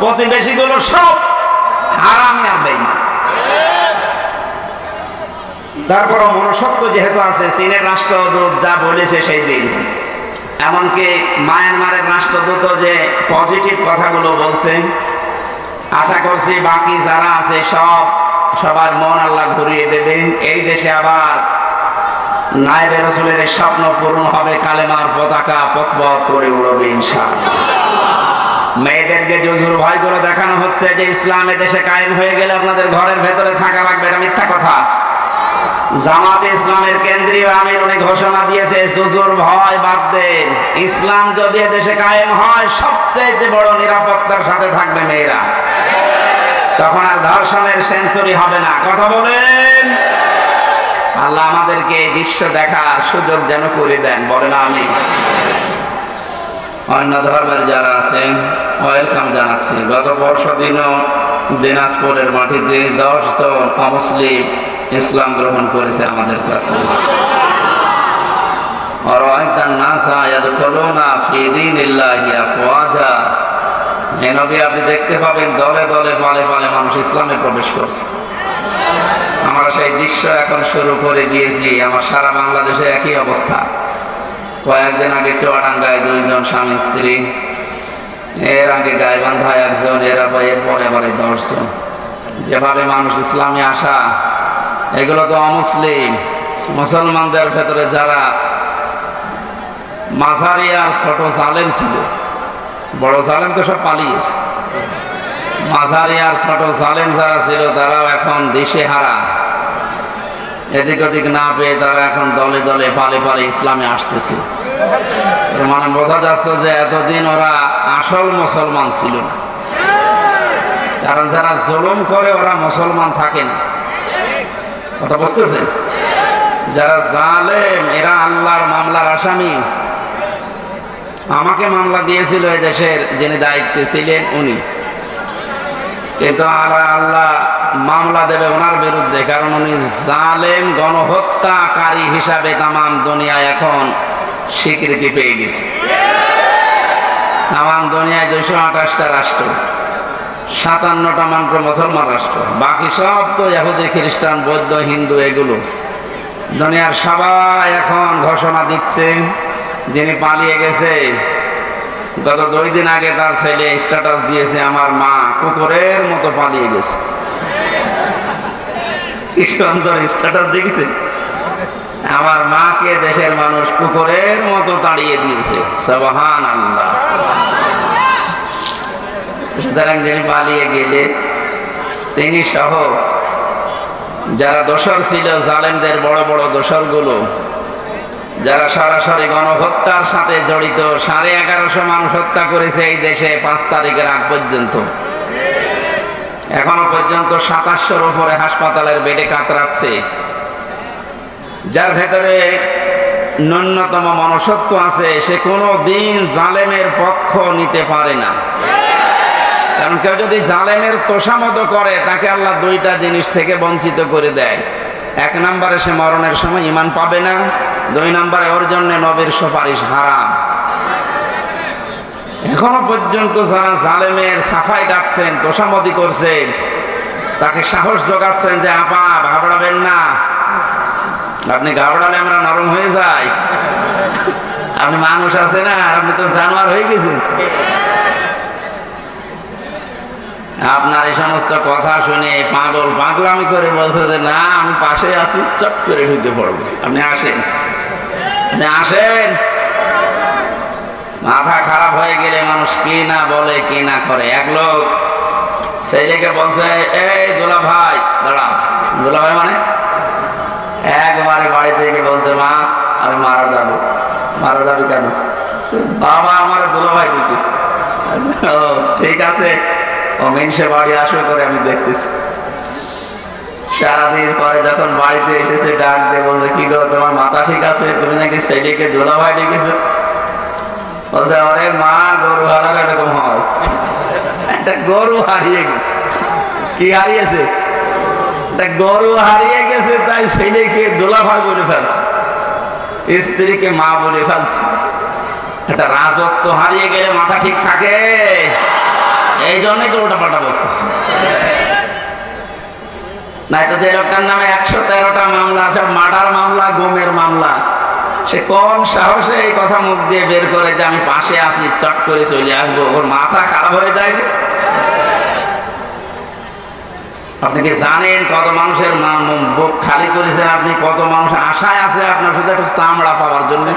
প্রতিবেশীগুলো সব হারামি আর বেঈমান। তারপরও মনুষ্যত্ব যেহেতু আছে, চীনের রাষ্ট্রদূত যা বলেছে সেই দিন, এমনকি মায়ানমারের রাষ্ট্রদূত যে পজিটিভ কথাগুলো বলছে, আশা করছি বাকি যারা আছে সবার মন আল্লাহ ঘুরিয়ে দেবেন। এই দেশে আবার নায়েবে রাসূলের স্বপ্ন পূরণ হবে, কালেমার পতাকা পথপথ করে উড়বে ইনশাআল্লাহ। মেয়েদেরকে জুজুর ভয় করে দেখানো হচ্ছে যে ইসলাম দেশে কায়েম হয়ে গেলে আপনাদের ঘরের ভেতরে থাকা লাগবে, এটা মিথ্যা কথা। জামাতে ইসলামের কেন্দ্রীয় আমির উনি ঘোষণা দিয়েছে, জুজুর ভয় বাদ দেন, ইসলাম যদি দেশে কায়েম হয় সবচেয়ে বড় নিরাপত্তার সাথে থাকবে মেয়েরা। তখন আর ধর্ষণের সেঞ্চুরি হবে না। কথা বলেন। আল্লাহ আমাদেরকে এই দৃশ্য দেখার সুযোগ যেন করে দেন, বলেন আমিন। অন্য ধর্মের যারা আছেন ওয়েলকাম জানাচ্ছি। গত পরশুদিনও দিনাজপুরের মাটিতে 10 জন অমুসলিম ইসলাম গ্রহণ করেছে আমাদের কাছে। আপনি দেখতে পাবেন দলে দলে পালে পালে মানুষ ইসলামে প্রবেশ করছে। আমরা সেই দৃশ্য এখন শুরু করে দিয়েছি। আমার সারা বাংলাদেশে একই অবস্থা। কয়েকদিন আগে চুয়াডাঙ্গায় 2 জন স্বামী স্ত্রী, এর আগে গাইবান্ধায় 1 জন, এরপরে 10 জন। যেভাবে মানুষ ইসলামে আসা, এগুলো তো অমুসলিম। মুসলমানদের ভেতরে যারা মাঝারি আর ছোট জালেম ছিল, বড় জালেম তো সব পালিয়েছে। মাঝারি আর ছোট জালেম যারা ছিল তারাও এখন দিশেহারা, এদিক ওদিক না পেয়ে তারা এখন দলে দলে পালে পালে ইসলামে আসতেছে। মানে বোঝা যাচ্ছে যে এতদিন ওরা আসল মুসলমান ছিল না। কারণ যারা জুলুম করে ওরা মুসলমান থাকে না। কথা বুঝতেছে? যারা জালেম এরা আল্লাহর মামলার আসামি। আমাকে মামলা দিয়েছিল এই দেশের যিনি দায়িত্বে ছিলেন উনি, কিন্তু আল্লাহ মামলা দেবে ওনার বিরুদ্ধে, কারণ উনি জালেম গণহত্যাকারী হিসাবে তামাম দুনিয়ায় এখন স্বীকৃতি পেয়ে গেছে। তামাম দুনিয়ায় 228টা রাষ্ট্র, 57টা মাত্র মুসলমান রাষ্ট্র, বাকি সব তো ইহুদি খ্রিস্টান বৌদ্ধ হিন্দু। এগুলো দুনিয়ার সবাই এখন ঘোষণা দিচ্ছে। যিনি পালিয়ে গেছে, গত 2 দিন আগে তার ছেলে স্ট্যাটাস দিয়েছে, আমার মা কুকুরের মতো পালিয়ে গেছে। কি সুন্দর স্ট্যাটাস দেখেছে, আমার মাকে দেশের মানুষ কুকুরের মতো তাড়িয়ে দিয়েছে। সুবহানাল্লাহ। সুতরাং যিনি পালিয়ে গেলে তিনি সহ যারা দোষর ছিল, জালেমদের বড় বড় দোষরগুলো, যারা সরাসরি গণহত্যার সাথে জড়িত, 1150 মানুষ হত্যা করেছে এই দেশে 5 তারিখের আগ পর্যন্ত। এখনো পর্যন্ত 2700-র উপরে হাসপাতালের বেডে কাতরাচ্ছে। যার ভেতরে ন্যূনতম মনুষ্যত্ব আছে, সে কোনো দিন জালেমের পক্ষ নিতে পারে না। কারণ কেউ যদি জালেমের তোষামত করে, তাকে আল্লাহ 2টা জিনিস থেকে বঞ্চিত করে দেয়। 1 নম্বরে সে মরণের সময় ঈমান পাবে না, 2 নম্বরে ওর জন্য নবীর সুপারিশ হারাম। এখনো পর্যন্ত যারা জালেমের সাফাই ডাকছেন, তোষামতি করছেন, তাকে সাহস যোগাচ্ছেন যে আপা ঘাবড়াবেন না, আপনি ঘাবড়ালে আমরা নরম হয়ে যাই, আপনি মানুষ আছে না, আপনি তো জানোয়ার হয়ে গেছেন। আপনার এই সমস্ত কথা শুনে পাগলামি করে বলছে যে না, আমি পাশে আছি, চট করে ঢুকে পড়বো, আপনি আসেন, আপনি আসেন। মাথা খারাপ হয়ে গেলে মানুষ কি না বলে, কি না করে। এক লোক ছেলেকে বলছে, এই দুলা ভাই দাঁড়া। দুলা ভাই মানে একবারে বাড়ি থেকে বলছে, মা আমি মারা যাবো। মারা যাবি কেন? বাবা আমার দুলা ভাই ঢুকিস। ঠিক আছে, ও মেনসে বাড়ি আসো করে আমি দেখতেছি। সারাদিন পরে যখন বাড়িতে এসেছে, ডাক দিয়ে বলছে, কি গো তোমার মাথা ঠিক আছে? তুমি নাকি ছেলেকে দুলা ভাই ডেকেছো? বলছে, আরে মা, গরু হারালে এরকম হয়। একটা গরু হারিয়ে গেছে। কি হারিয়েছে? একটা গরু হারিয়ে গেছে, তাই ছেলেকে দোলা ভাই বলে ফেলছে, স্ত্রীকে মা বলে ফেলছে। একটা রাজত্ব হারিয়ে গেলে মাথা ঠিক থাকে, এই জন্যই তো ওটা পাল্টা করতেছে। নাই তো যে লোকটার নামে 113টা মামলা, সব মার্ডার মামলা, গুমের মামলা, সে কোন সাহসে এই কথা মুখ দিয়ে বের করে যে আমি পাশে আছি, চট করে চলে আসবো? ওর মাথা খারাপ হয়ে যায়। আপনি কি জানেন কত মানুষের বুক খালি করেছেন আপনি? কত মানুষ আশায় আছে আপনার শুধু একটু চামড়া পাওয়ার জন্য।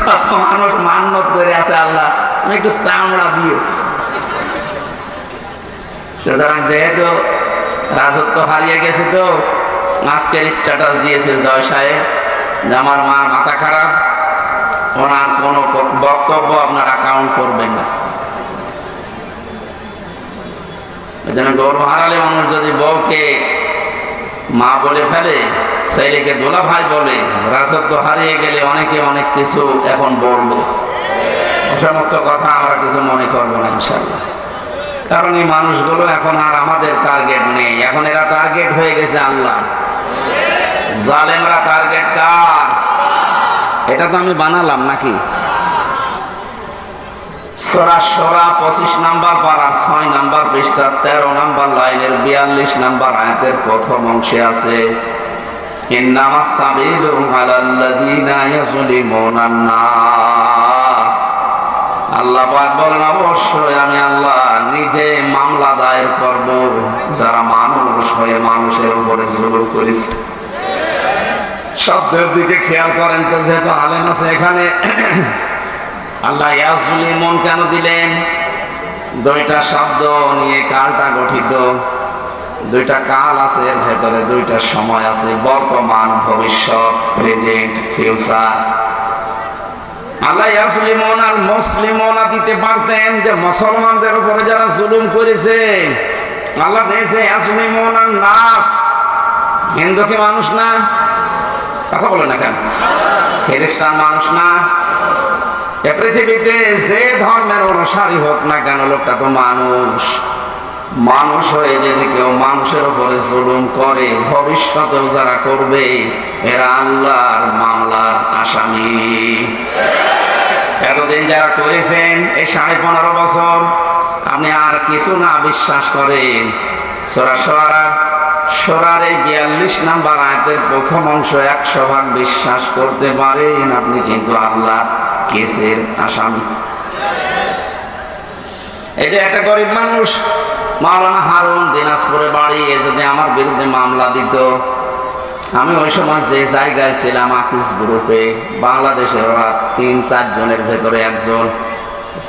কত মানুষ মান্যত করে আছে, আল্লাহ আমি একটু চামড়া দিও। সুতরাং যেহেতু রাজত্ব হারিয়ে গেছে, তো আজকের স্ট্যাটাস দিয়েছে জয় সাহেব যে আমার মা মাথা খারাপ, ওনার কোনো বক্তব্য আপনারা কাউন্ট করবেন না। গর্ব হারালে মানুষ যদি বউকে মা বলে ফেলে, ছেলেকে দোলা ভাই বলে, রাজত্ব হারিয়ে গেলে অনেকে অনেক কিছু এখন বলবে। সমস্ত কথা আমরা কিছু মনে করবো না ইনশাল্লাহ। কারণ এই মানুষগুলো এখন আর আমাদের টার্গেট নেই, এখন এরা টার্গেট হয়ে গেছে আল্লাহ। জালেমরা টার্গেট কার? এটা তো আমি বানালাম নাকি? সূরা শুরা 25 নম্বর পারা 6 নম্বর পৃষ্ঠা 13 নম্বর লাইনের 42 নম্বর আয়াতের প্রথম অংশে আছে, ইন্নামাস সাবিলু আলাল্লাযীনা ইয়াযলিমুনান নাস। আল্লাহ পাক বলেন, অবশ্যই আমি আল্লাহ নিজে মামলা দায়ের করব যারা মানুষ হয়ে মানুষের উপরে জুলুম করেছে। শব্দের দিকে খেয়াল করেন তো, যেহেতু আলেম আছে এখানে, আল্লাহ ইয়াজলিমুন কেন দিলেন? 2টা শব্দ নিয়ে কালটা গঠিত, 2টা কাল আছে এর ভেতরে, 2টা সময় আছে, বর্তমান, ভবিষ্যৎ, প্রেজেন্ট, ফিউচার। আল্লাহ ইয়াজলিমুন আর মুসলিমুনা দিতে পারতেন, যে মুসলমানদের উপরে যারা জুলুম করেছে। আল্লাহ দিয়েছে ইয়াজলিমুন আর নাস। হিন্দু কি মানুষ না? কথা বলে না কেন? খ্রিস্টান মানুষ না? পৃথিবীতে যে ধর্মের অনুসারী হোক না কেন, লোকটা তো মানুষ। মানুষ হয়ে যদি কেউ মানুষের উপরে জুলুম করে, ভবিষ্যতেও যারা করবে, এরা আল্লাহর মামলার আসামি। এতদিন যারা করেছেন এই 15.5 বছর, আপনি আর কিছু না বিশ্বাস করেন, সূরা শুরার এই 42 নম্বর আয়াতের প্রথম অংশ 100% বিশ্বাস করতে পারেন, আপনি কিন্তু আল্লাহ কেসের আসামি। এটা একটা গরিব মানুষ, মাওলানা হারুন, দিনাজপুরে বাড়ি, এ যদি আমার বিরুদ্ধে মামলা দিত, আমি ওই সময় যে জায়গায় ছিলাম আকিস গ্রুপে, বাংলাদেশের ওরা 3-4 জনের ভেতরে একজন,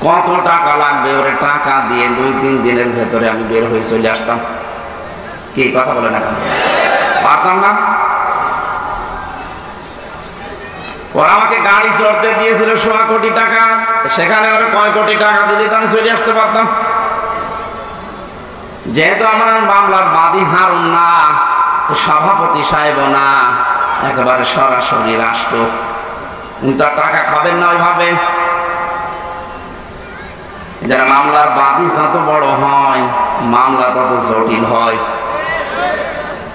কত টাকা লাগবে, ওরে টাকা দিয়ে 2-3 দিনের ভেতরে আমি বের হয়ে চলে আসতাম। কি কথা বলে না কেন? পারতাম না? ওরা আমাকে গাড়ি চড়তে দিয়েছিল 1.25 কোটি টাকা, সেখানে ওরা কয় কোটি টাকা দিলে তো আমি চলে আসতে পারতাম। যেহেতু আমার মামলার বাদী হারুন না, সভাপতি সাহেব না, একেবারে সরাসরি রাষ্ট্র, উনি তো টাকা খাবেন না ওইভাবে। যারা মামলার বাদী যত বড় হয়, মামলা তত জটিল হয়।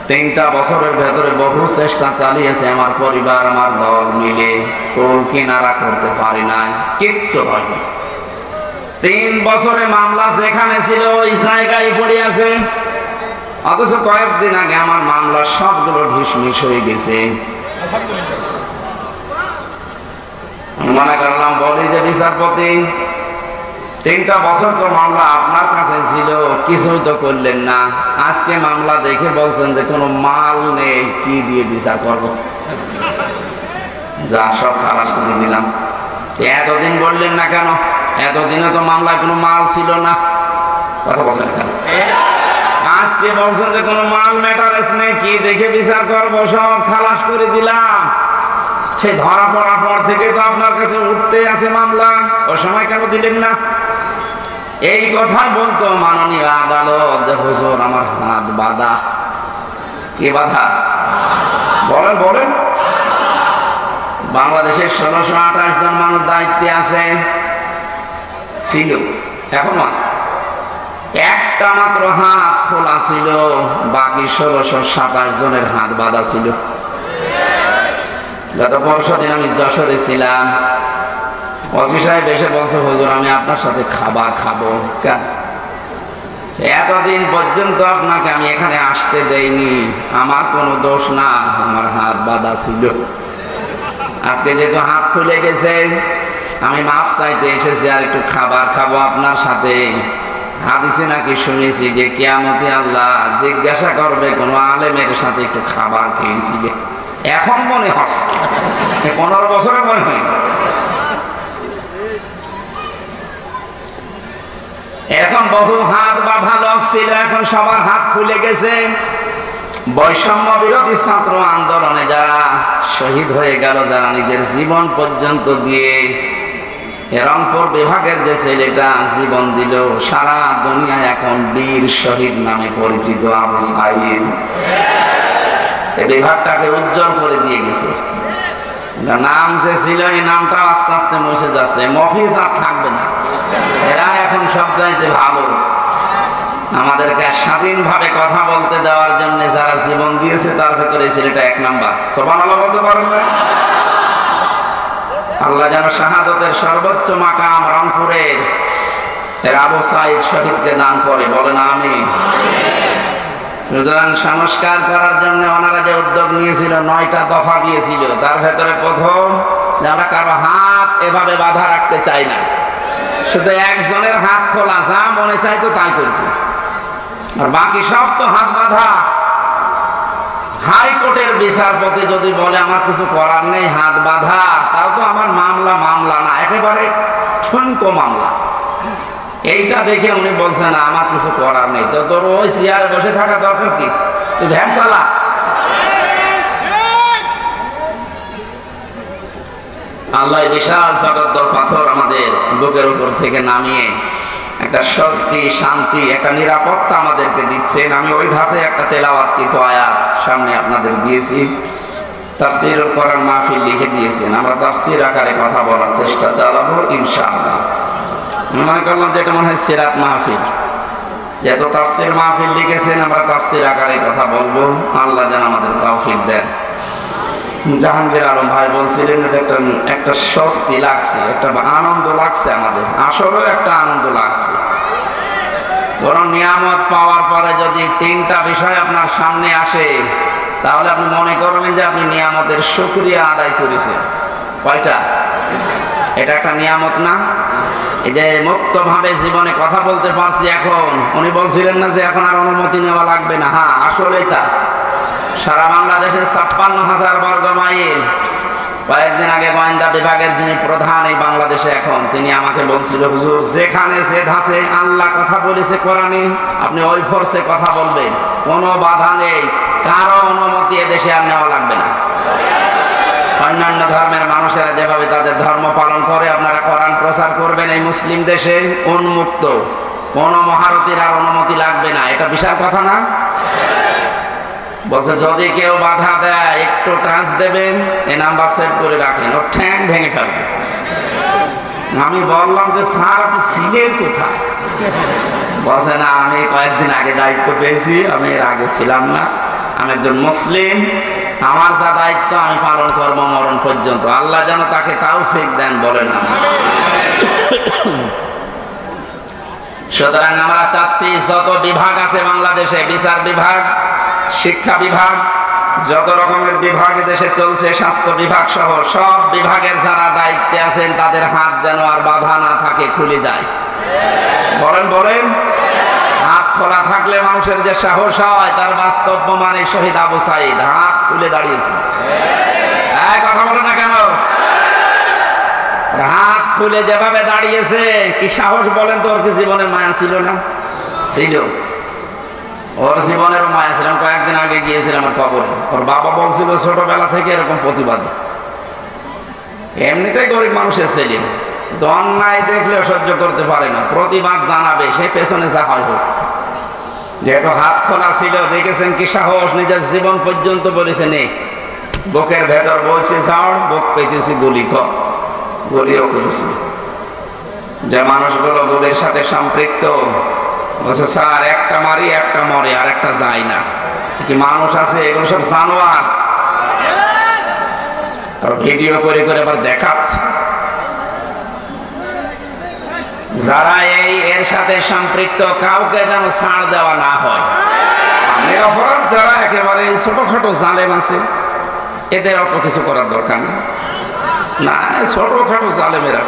3টা বছরের ভেতরে বহু চেষ্টা চালিয়েছে আমার পরিবার, আমার দল মিলে, কোল কিনারা করতে পারি নাই, কিচ্ছু হয়নি। 3 বছরে মামলা যেখানে ছিল ওই জায়গায় পড়ে আছে, অথচ কয়েকদিন আগে আমার মামলা সবগুলো ঢিসমিস হয়ে গেছে। মনে করলাম বলি যে বিচারপতি, 3টা বছর তো মামলা আপনার কাছে ছিল, কিছুই তো করলেন না। আজকে মামলা দেখে বলছেন যে কোনো মাল নেই, কি দিয়ে বিচার করবো? যা সব খালাস করে দিলাম। এতদিন বললেন না কেন? এতদিনে তো মামলায় কোনো মাল ছিল না। কথা বলছেন কেন? আজকে বলছেন যে কোনো মাল ম্যাটারেস নেই, কি দেখে বিচার করবো? সব খালাস করে দিলাম। সেই ধরা পড়ার পর থেকে তো আপনার কাছে উঠতে আছে মামলা, ও সময় কেন দিলেন না? এই কথা বলতো মাননীয় আদালত যে হুজুর আমার হাত বাঁধা। কি বাধা? বলেন বলেন। বাংলাদেশের 1628 জন মানুষ দায়িত্বে আছে, ছিল, এখনো আছে। একটা মাত্র হাত খোলা ছিল, বাকি 1627 জনের হাত বাঁধা ছিল। গত পরশুদিন আমি যশোরে ছিলাম, ওসি সাহেব এসে বলছে হুজুর আমি আপনার সাথে খাবার খাবো। কেন? এতদিন পর্যন্ত আপনাকে আমি এখানে আসতে দেইনি, আমার কোনো দোষ না, আমার হাত বাঁধা ছিল। আজকে যেহেতু হাত খুলে গেছে, আমি মাপ চাইতে এসেছি, আর একটু খাবার খাবো আপনার সাথে। হাদিসে নাকি শুনেছি যে কিয়ামতে আল্লাহ জিজ্ঞাসা করবে কোন আলেমের সাথে একটু খাবার খেয়েছিলে। এখন মনে হচ্ছে 15 বছরে মনে হয়। এখন বহু হাত বাঁধা লোক ছিল, এখন সবার হাত খুলে গেছে। বৈষম্য বিরোধী ছাত্র আন্দোলনে যারা শহীদ হয়ে গেল, যারা নিজের জীবন পর্যন্ত দিয়ে, রংপুর বিভাগের যে ছেলেটা জীবন দিল, সারা দুনিয়ায় এখন বীর শহীদ নামে পরিচিত আবু সাইদ। এই বিভাগটাকে উজ্জ্বল করে দিয়ে গেছে। নাম যে ছিল এই নামটা আস্তে আস্তে মুছে যাচ্ছে, মফিজ আর থাকবে না। এরা এখন সব চাইতে ভালো, আমাদেরকে স্বাধীনভাবে কথা বলতে দেওয়ার জন্য যারা জীবন দিয়েছে তার ভেতরে ছেলেটা 1 নাম্বার। সুবহানাল্লাহ বলতে পারেন না? আল্লাহ যেন শাহাদতের সর্বোচ্চ মাকাম রংপুরের আবু সাইদ শহীদকে দান করে, বলেন আমিন। সুতরাং সংস্কার করার জন্য ওনারা যে উদ্যোগ নিয়েছিল, 9টা দফা দিয়েছিল, তার ভেতরে প্রথম যে আমরা কারো হাত এভাবে বাধা রাখতে চাই না, শুধু একজনের হাত খোলা, যা মনে চাইতো তাই করতো, আর বাকি সব তো হাত বাঁধা। হাইকোর্টের বিচারপতি যদি বলে আমার কিছু করার নেই, হাত বাঁধা, তাও তো আমার মামলা মামলা না, একেবারে ঠুনকো মামলা। এইটা দেখে উনি বলছেন আমার কিছু করার নেই, তো তোর ওই চেয়ারে বসে থাকা দরকার কি? তুই ভ্যান চালা। আল্লাহ বিশাল জগদ্দল পাথর আমাদের বুকের উপর থেকে নামিয়ে একটা স্বস্তি, শান্তি, একটা নিরাপত্তা আমাদেরকে দিচ্ছেন। আমি ওই ধাঁচে একটা তেলাওয়াতকৃত আয়াত সামনে আপনাদের দিয়েছি, তাফসীরুল কোরআন মাহফিল লিখে দিয়েছেন, আমরা তাফসীর আকারে কথা বলার চেষ্টা চালাবো ইনশাআল্লাহ। মনে করলাম যে এটা মনে হয় সিরাত মাহফিল, যেহেতু তাফসীর মাহফিল লিখেছেন আমরা তাফসীর আকারে কথা বলবো, আল্লাহ যেন আমাদের তৌফিক দেন। জাহাঙ্গীর আলম ভাই বলছিলেন যে একটা স্বস্তি লাগছে, একটা আনন্দ লাগছে, আমাদের আসলেও একটা আনন্দ লাগছে। কোন নিয়ামত পাওয়ার পরে যদি 3টা বিষয় আপনার সামনে আসে, তাহলে আপনি মনে করবেন যে আপনি নিয়ামতের শুকরিয়া আদায় করেছেন। কয়টা? এটা একটা নিয়ামত না? এই যে মুক্তভাবে জীবনে কথা বলতে পারছি এখন, উনি বলছিলেন না যে এখন আর অনুমতি নেওয়া লাগবে না। হ্যাঁ, আসলেই তা। সারা বাংলাদেশের 56,000 বর্গ মাইল কয়েকদিন আগে গোয়েন্দা বিভাগের যিনি প্রধান এই বাংলাদেশে এখন, তিনি আমাকে বলছিল, হুজুর যেখানে যে ধাসে আল্লাহ কথা বলেছে কোরআনে, আপনি ওই ফোর্সে কথা বলবেন, কোনো বাধা নেই, কারো অনুমতি এদেশে আর নেওয়া লাগবে না। অন্যান্য ধর্মের মানুষেরা যেভাবে তাদের ধর্ম পালন করে আপনারা কোরআন প্রচার করবেন এই মুসলিম দেশে উন্মুক্ত, কোন মহারথীর আর অনুমতি লাগবে না। এটা বিশাল কথা না? বলছে যদি কেউ বাধা দেয় একটু টাচ দেবেন, এই নাম্বার সেভ করে রাখেন, ওর ঠ্যাং ভেঙে ফেলবে। আমি বললাম যে স্যার আপনি ছিলেন কোথায়? বলছে না, আমি কয়েকদিন আগে দায়িত্ব পেয়েছি, আমি এর আগে ছিলাম না, আমি একজন মুসলিম, আমার যা দায়িত্ব আমি পালন করব মরণ পর্যন্ত। আল্লাহ যেন তাকে তৌফিক দেন, বলেন না। সুতরাং আমরা চাচ্ছি যত বিভাগ আছে বাংলাদেশে, বিচার বিভাগ, শিক্ষা বিভাগ, যত রকমের বিভাগ দেশে চলছে, স্বাস্থ্য বিভাগ সহ সব বিভাগের যারা দায়িত্বে আছেন তাদের হাত যেন আর বাধা না থাকে, খুলে যায়। বলেন বলেন। হাত খোলা থাকলে মানুষের যে সাহস হয়, তার বাস্তব প্রমাণে শহীদ আবু সাঈদ হাত খুলে দাঁড়িয়েছে। কথা বলে না কেন? হাত খুলে যেভাবে দাঁড়িয়েছে, কি সাহস বলেন তো? ওর কি জীবনে মায়া ছিল না? ছিল, ওর জীবনেরও মায়া ছিল। কয়েকদিন আগে গিয়েছিলাম ওর কবরে, ওর বাবা বলছিল ছোটবেলা থেকে এরকম প্রতিবাদী, এমনিতে গরিব মানুষের ছেলে, কিন্তু অন্যায় দেখলেও সহ্য করতে পারে না, প্রতিবাদ জানাবে, সে পেছনে যা হয় হোক। যেহেতু হাত খোলা ছিল, দেখেছেন কি সাহস, নিজের জীবন পর্যন্ত বলেছে নেই, বুকের ভেতর বলছে ঝাড়, বুক পেতেছি গুলি কর, গুলিও করেছিল। যে মানুষগুলো গুলির সাথে সম্পৃক্ত, বলছে স্যার একটা মারি একটা মরে আর একটা যায় না, কি মানুষ আছে? এগুলো সব জানোয়ার। ভিডিও করে করে আবার দেখাচ্ছে। যারা এর সাথে সম্পৃক্ত, কাউকে যেন ছাড় দেওয়া না হয়। নিরপরাধ যারা একেবারে ছোটখাটো জালেম আছে, এদের অত কিছু করার দরকার নেই। না, ছোটখাটো জালেমেরা।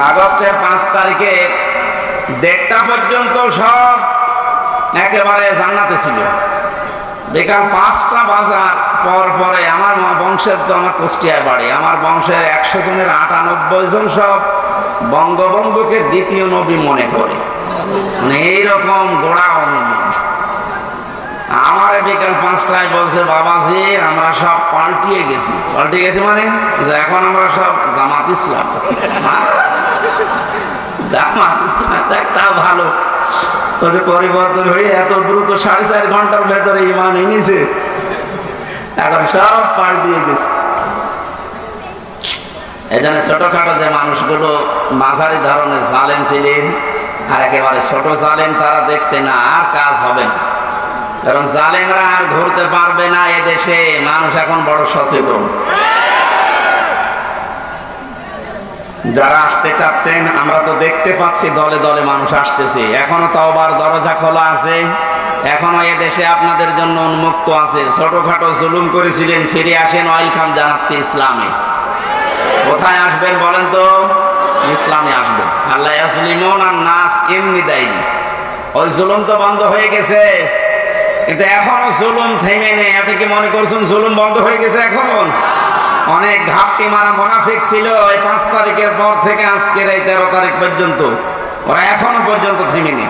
আগস্টের 5 তারিখে 1:30 পর্যন্ত সব একেবারে জান্নাতে ছিল। বিকাল 5টা বাজার পরে আমার বংশের, তো আমার কুষ্টিয়ায় বাড়ি, আমার বংশের 100 জনের 98 জন সব বঙ্গবন্ধুকে দ্বিতীয় নবী মনে করে, মানে এইরকম গোড়া অমিল। আমার বিকাল 5টায় বলছে, বাবাজি আমরা সব পাল্টিয়ে গেছি। পাল্টে গেছি মানে এখন আমরা সব জামাত ইসলাম। জামাত ইসলাম একটা ভালো পরিবর্তন হয়ে এত দ্রুত 4.5 ঘন্টার ভেতরে ইমান এনেছে, এখন সব পাল্টিয়ে গেছে। এই জন্য ছোটখাটো যে মানুষগুলো মাঝারি ধরনের জালেম ছিলেন, আর একেবারে ছোট জালেম, তারা দেখছে না আর কাজ হবে না, কারণ জালেমরা আর ঘুরতে পারবে না এদেশে। মানুষ এখন বড় সচেতন। যারা আসতে চাচ্ছেন, আমরা তো দেখতে পাচ্ছি দলে দলে মানুষ আসতেছে, এখনো তওবার দরজা খোলা আছে, এখনো এদেশে আপনাদের জন্য উন্মুক্ত আছে। ছোটখাটো জুলুম করেছিলেন, ফিরে আসেন, ওয়েলকাম জানাচ্ছি ইসলামে। কোথায় আসবেন বলেন তো? ইসলামে আসবেন। আল্লাহ ইয়াসলিমুন আন-নাস এমনি দেয়নি, ওই জুলুম তো বন্ধ হয়ে গেছে, কিন্তু এখনো জুলুম থেমে নেই। আপনি কি মনে করছেন জুলুম বন্ধ হয়ে গেছে? এখন অনেক ঘাপটি মারা মুনাফিক ছিল এই 5 তারিখের পর থেকে আজকের এই 13 তারিখ পর্যন্ত, ওরা এখনো পর্যন্ত থেমেনি,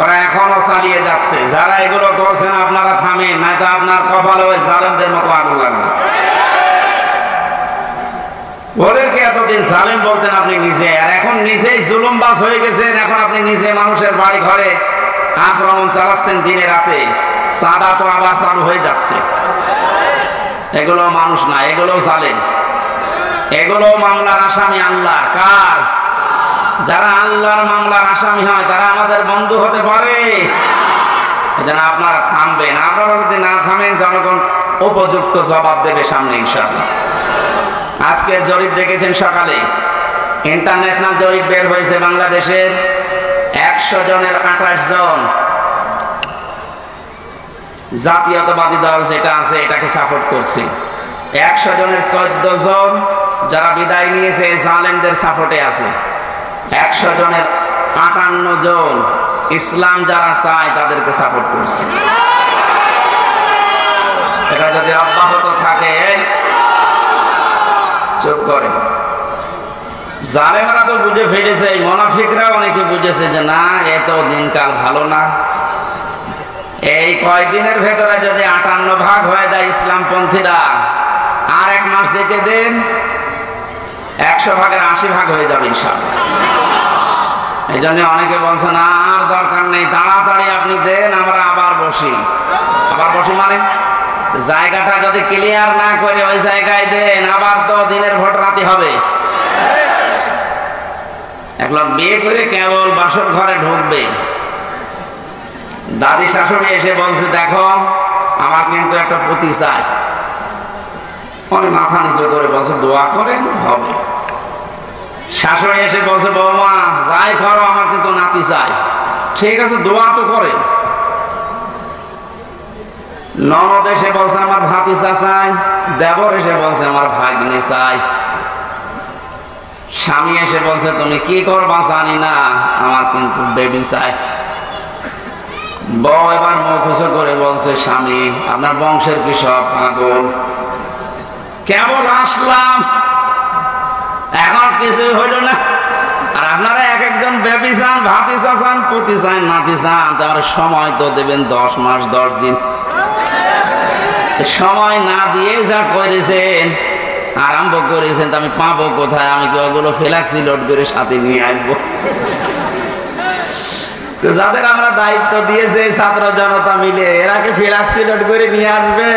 ওরা এখনো চালিয়ে যাচ্ছে। যারা এগুলো করছেন আপনারা থামেন, নয়তো আপনার কপালে ওই জালেমদের মতো আগুন লাগবে। ওদেরকে এতদিন জালেম বলতেন আপনি নিজে, আর এখন নিজেই জুলুমবাজ হয়ে গেছেন। এখন আপনি নিজে মানুষের বাড়ি ঘরে আক্রমণ চালাচ্ছেন দিনে রাতে, সাদা তো আবার চালু হয়ে যাচ্ছে। এগুলো মানুষ না, এগুলো জালেম, এগুলো মামলার আসামি আল্লাহ। কার? যারা আল্লাহর মামলার আসামি হয় তারা আমাদের বন্ধু হতে পারে? এজন্য আপনারা থামবেন। আপনারা যদি না থামেন, জনগণ উপযুক্ত জবাব দেবে সামনে ইনশাআল্লাহ। আজকের জরিপ দেখেছেন সকালে, ইন্টারন্যাশনাল জরিপ বের হয়েছে, বাংলাদেশের 100 জনের 28 জন জাতীয়তাবাদী দল যেটা আছে এটাকে সাপোর্ট করছে। 100 জনের 14 জন যারা বিদায় নিয়েছে জালেমদের সাপোর্টে আছে। 100 জনের 58 জন ইসলাম যারা চায় তাদেরকে সাপোর্ট করছে। এটা যদি অব্যাহত থাকে, চুপ করে। জালেমরা তো বুঝে ফেলেছে, মুনাফিকরা অনেকে বুঝেছে যে না, এত দিনকাল ভালো না। এই কয়দিনের ভেতরে যদি 58 ভাগ হয়ে যায় ইসলামপন্থীরা, আর 1 মাস যেতে দেন, 100 ভাগের 80 ভাগ হয়ে যাবে ইনশাআল্লাহ। এই জন্য অনেকে বলছে না, আর দরকার নেই, তাড়াতাড়ি আপনি দেন, আমরা আবার বসি। আবার বসি মানে জায়গাটা যদি ক্লিয়ার না করে ওই জায়গায় দেন, আবার তো দিনের ভোট রাতে হবে। একবার বিয়ে করে কেবল বাসর ঘরে ঢুকবে, দাদি শাশুড়ি এসে বলছে দেখো আমার কিন্তু একটা পুতি চাই। অনেক মাথা নিচু করে বলছে দোয়া করেন, হবে। শাশুড়ি এসে বলছে বৌমা যাই করো, আমার কিন্তু নাতি চাই। ঠিক আছে, দোয়া তো করেন। ননদ এসে বলছে আমার ভাতিজা চাই। দেবর এসে বলছে আমার ভাগ্নি চাই। স্বামী এসে বলছে তুমি কি করবা জানি না, আমার কিন্তু বেবি চাই। বউ এবার মুখ উঁচু করে বলছে স্বামী আপনার বংশের কি সব পাগল? কেবল আসলাম, এখন কিছু হইল না, আর আপনারা এক একজন বেবি চান, ভাতিজা চান, পুতি চান, নাতি চান। তার সময় তো দেবেন 10 মাস 10 দিন। সময় না দিয়ে যা করেছেন, আরম্ভ করেছেন, আমি পাবো কোথায়? আমি কি ওগুলো ফ্লেক্সি লোড করে সাথে নিয়ে আসবো? তো যাদের আমরা দায়িত্ব দিয়েছে ছাত্র জনতা মিলে, এরা কি ফ্লেক্সি লোড করে নিয়ে আসবে?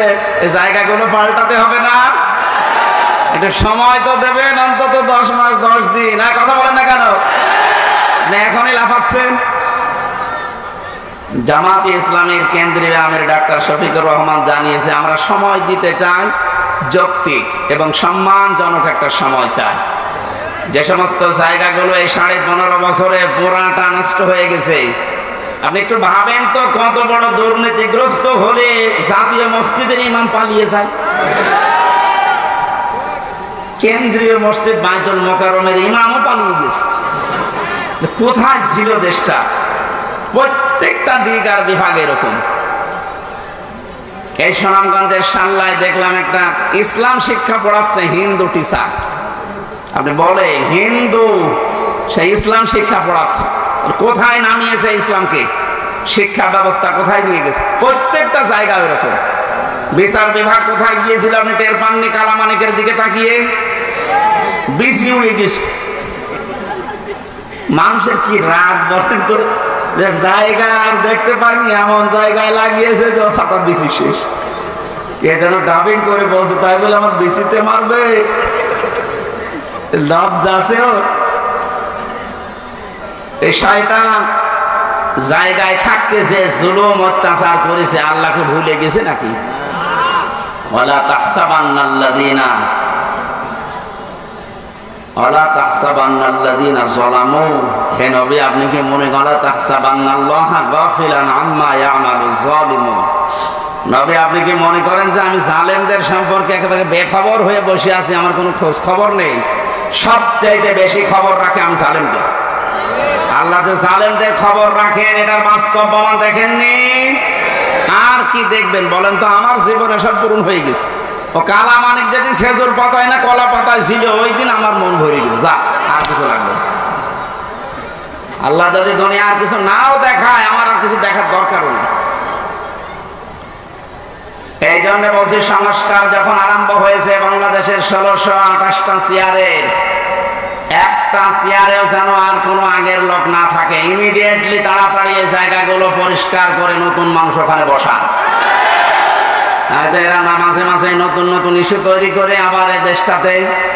এই জায়গাগুলো পাল্টাতে হবে না? একটু সময় তো দেবেন, অন্তত 10 মাস 10 দিন। আর কথা বলেন না কেন? এখনই লাফাচ্ছেন। জামাতে ইসলামের কেন্দ্রীয় আমির ডাক্তার শফিকুর রহমান জানিয়েছে আমরা সময় দিতে চাই, যৌক্তিক এবং সম্মানজনক একটা সময় চাই। যে সমস্ত জায়গাগুলো এই 15.5 বছরে পুরাটা নষ্ট হয়ে গেছে, আপনি একটু ভাবেন তো কত বড় দুর্নীতিগ্রস্ত হলে জাতীয় মসজিদের ইমাম পালিয়ে যায়। কেন্দ্রীয় মসজিদ বাইতুল মোকাররমের ইমামও পালিয়ে গেছে। কোথায় ছিল দেশটা? প্রত্যেকটা দিক আর বিভাগ এরকম। এই সুনামগঞ্জের সাল্লায় দেখলাম একটা ইসলাম শিক্ষা পড়াচ্ছে হিন্দু টিচার। আপনি বলেন হিন্দু, সে ইসলাম শিক্ষা পড়াচ্ছে। কোথায় নামিয়েছে ইসলামকে? শিক্ষা ব্যবস্থা কোথায় নিয়ে গেছে? প্রত্যেকটা জায়গা এরকম। বিচার বিভাগ কোথায় গিয়েছিল আপনি টের পাননি? কালামানিকের দিকে তাকিয়ে বিসি উড়ে গেছে। মানুষের কি রাগ বলেন তো, যে জায়গা আর দেখতে পাইনি এমন জায়গায় লাগিয়েছে যে সাতার বিসি শেষ। কে যেন ডাবিং করে বলছে তাই বলে আমার বিসিতে মারবে? লজ্জা আছে ওর? এই শয়তান জায়গায় থাকতে যে জুলুম অত্যাচার করেছে, আল্লাহকে ভুলে গেছে নাকি? ওয়ালা তাহসাবান্নাল্লাযীনা ওয়ালা তাহসাবান্নাল্লাযীনা যালামু, হে নবী আপনি কি মনে করেন তাহসাবান্নাল্লাহা গাফিলান আম্মা ইয়ামালুয যালিমুন? নবী আপনি কি মনে করেন যে আমি জালেমদের সম্পর্কে একেবারে বেখবর হয়ে বসে আছি, আমার কোনো খোঁজ খবর নেই? সবচাইতে বেশি খবর রাখে আমি জালেমদের। আল্লাহ যে জালেমদের খবর রাখেন এটার বাস্তব প্রমাণ দেখেননি? আর কি দেখবেন বলেন তো? আমার জীবনে সব পূরণ হয়ে গেছে। ও কালামানিক যেদিন খেজুর পাতায় না কলা পাতায় ছিল, ওই দিন আমার মন ভরে গেছে। যা, আর কিছু লাগবে। আল্লাহ যদি দুনিয়া আর কিছু নাও দেখায়, আমার আর কিছু দেখার দরকারও নেই। এই জন্য বলছি সংস্কার যখন আরম্ভ হয়েছে বাংলাদেশের 1628টা চেয়ারের একটা চেয়ারেও যেন আর কোনো আগের লোক না থাকে। ইমিডিয়েটলি তাড়াতাড়ি এই জায়গাগুলো পরিষ্কার করে নতুন মানুষ ওখানে বসা। এরা মাঝে মাঝে নতুন নতুন ইস্যু তৈরি করে আবার এই দেশটাতে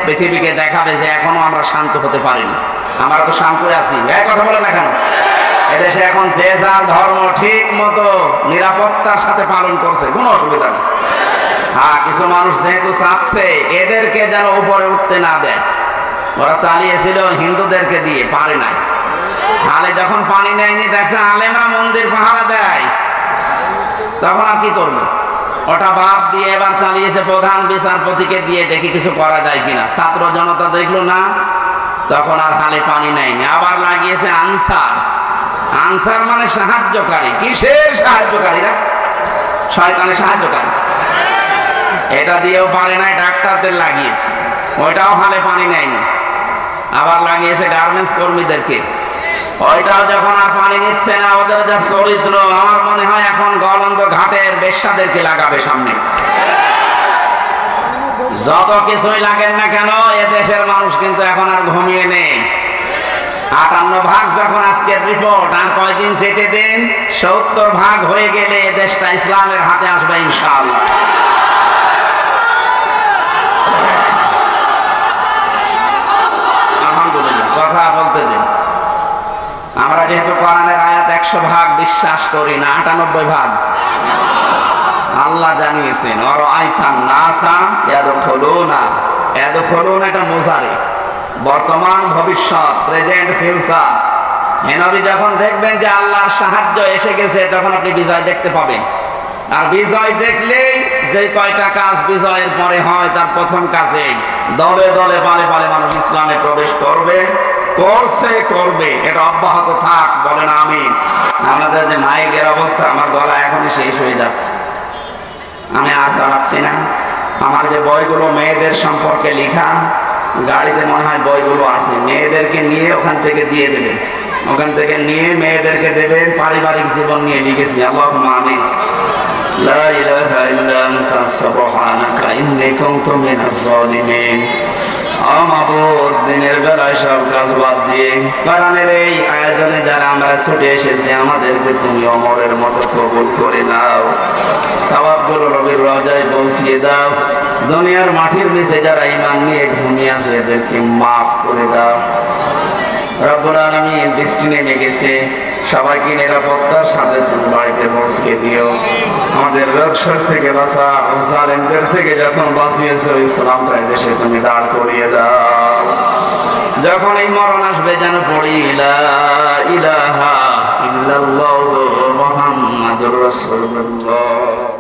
পৃথিবীকে দেখাবে যে এখনো আমরা শান্ত হতে পারিনি। আমরা তো শান্ত আছি, এই কথা বলে না কেন? এদেশে এখন যে যার ধর্ম ঠিক মতো নিরাপত্তার সাথে পালন করছে, কোনো অসুবিধা নেই। হ্যাঁ, কিছু মানুষ যেহেতু চাচ্ছে এদেরকে যেন উপরে উঠতে না দেয়, ওরা চালিয়েছিল হিন্দুদেরকে দিয়ে, পারে নাই। হালে যখন পানি নেয়নি, দেখছে আলেমরা মন্দির পাহারা দেয়, তখন আর কি করবে? ওটা বাদ দিয়ে এবার চালিয়েছে প্রধান বিচারপতিকে দিয়ে, দেখি কিছু করা যায় কিনা। ছাত্র জনতা দেখলো না, তখন আর হালে পানি নেয়নি, আবার লাগিয়েছে আনসার। আনসার মানে সাহায্যকারী। কিসের সাহায্যকারীরা? শয়তানের সাহায্যকারী। এটা দিয়েও পারে নাই, ডাক্তারদের লাগিয়েছে, ওইটাও হালে পানি নেয়নি। আবার লাগিয়েছে গার্মেন্টস কর্মীদেরকে, ওইটাও যখন আর পানি নিচ্ছে না, ওদের যা চরিত্র, আমার মনে হয় এখন গলন্দ ঘাটের বেশ্যাদেরকে লাগাবে সামনে। যত কিছুই লাগেন না কেন, এ দেশের মানুষ কিন্তু এখন আর ঘুমিয়ে নেই। 58 যখন আজকের রিপোর্ট, আর কয়দিন যেতে দিন, 70 হয়ে গেলে এ দেশটা ইসলামের হাতে আসবে ইনশাআল্লাহ। আলহামদুলিল্লাহ, কথা বলতে দিন। আমরা যেহেতু কোরআনের আয়াত 100 বিশ্বাস করি না, 98 আল্লাহ জানিয়েছেন অরাআইতান নাসা ইয়াদখুলুনা, ইয়াদখুলুনা এটা মুজারি, বর্তমান ভবিষ্যৎ, প্রেজেন্ট ফিউচার। নবী যখন দেখবেন যে আল্লাহর সাহায্য এসে গেছে, তখন আপনি বিজয় দেখতে পাবেন। আর বিজয় দেখলেই যে কয়টা কাজ বিজয়ের পরে হয়, তার প্রথম কাজে দলে দলে পালে পালে মানুষ ইসলামে প্রবেশ করবে, করবে। এটা অব্যাহত থাক, বলেন আমিন। আমাদের যে মাইকের অবস্থা, আমার গলা এখনই শেষ হয়ে যাচ্ছে, আমি আর চালাচ্ছি না। আমার যে বইগুলো মেয়েদের সম্পর্কে লেখা, গাড়িতে মনে হয় বইগুলো আছে, মেয়েদেরকে নিয়ে ওখান থেকে দিয়ে দেবেন, ওখান থেকে নিয়ে মেয়েদেরকে দেবেন। পারিবারিক জীবন নিয়ে লিখেছি, আল্লাহুম্মা আমিন। লা ইলাহা ইল্লা আনতা সুবহানাকা ইন্নী কুনতু মিনাজ জালিমিন। আমাবুদ, দিনের বেলায় সব কাজ বাদ দিয়ে কোরআনের এই আয়োজনে যারা আমরা ছুটে এসেছি, আমাদেরকে তুমি ওমরের মতো কবুল করে নাও, সওয়াবগুলো নবীর রওজায় পৌঁছিয়ে দাও। দুনিয়ার মাটির নিচে যারা ঈমান নিয়ে ঘুমিয়ে আছে, এদেরকে মাফ করে দাও। রব্বুল আলামিন, বৃষ্টি নেমে গেছে, সবাইকে নিরাপত্তার সাথে তুমি বাড়িতে পৌঁছে দিও। আমাদের রোগশোক থেকে বাঁচাও, জালেমদের থেকে যখন বাঁচিয়েছো, ইসলামটা দেশে তুমি দাঁড় করিয়ে দাও। যখন এই মরণ আসবে, যেন পড়ি লা ইলাহা ইল্লাল্লাহু মুহাম্মাদুর রাসূলুল্লাহ।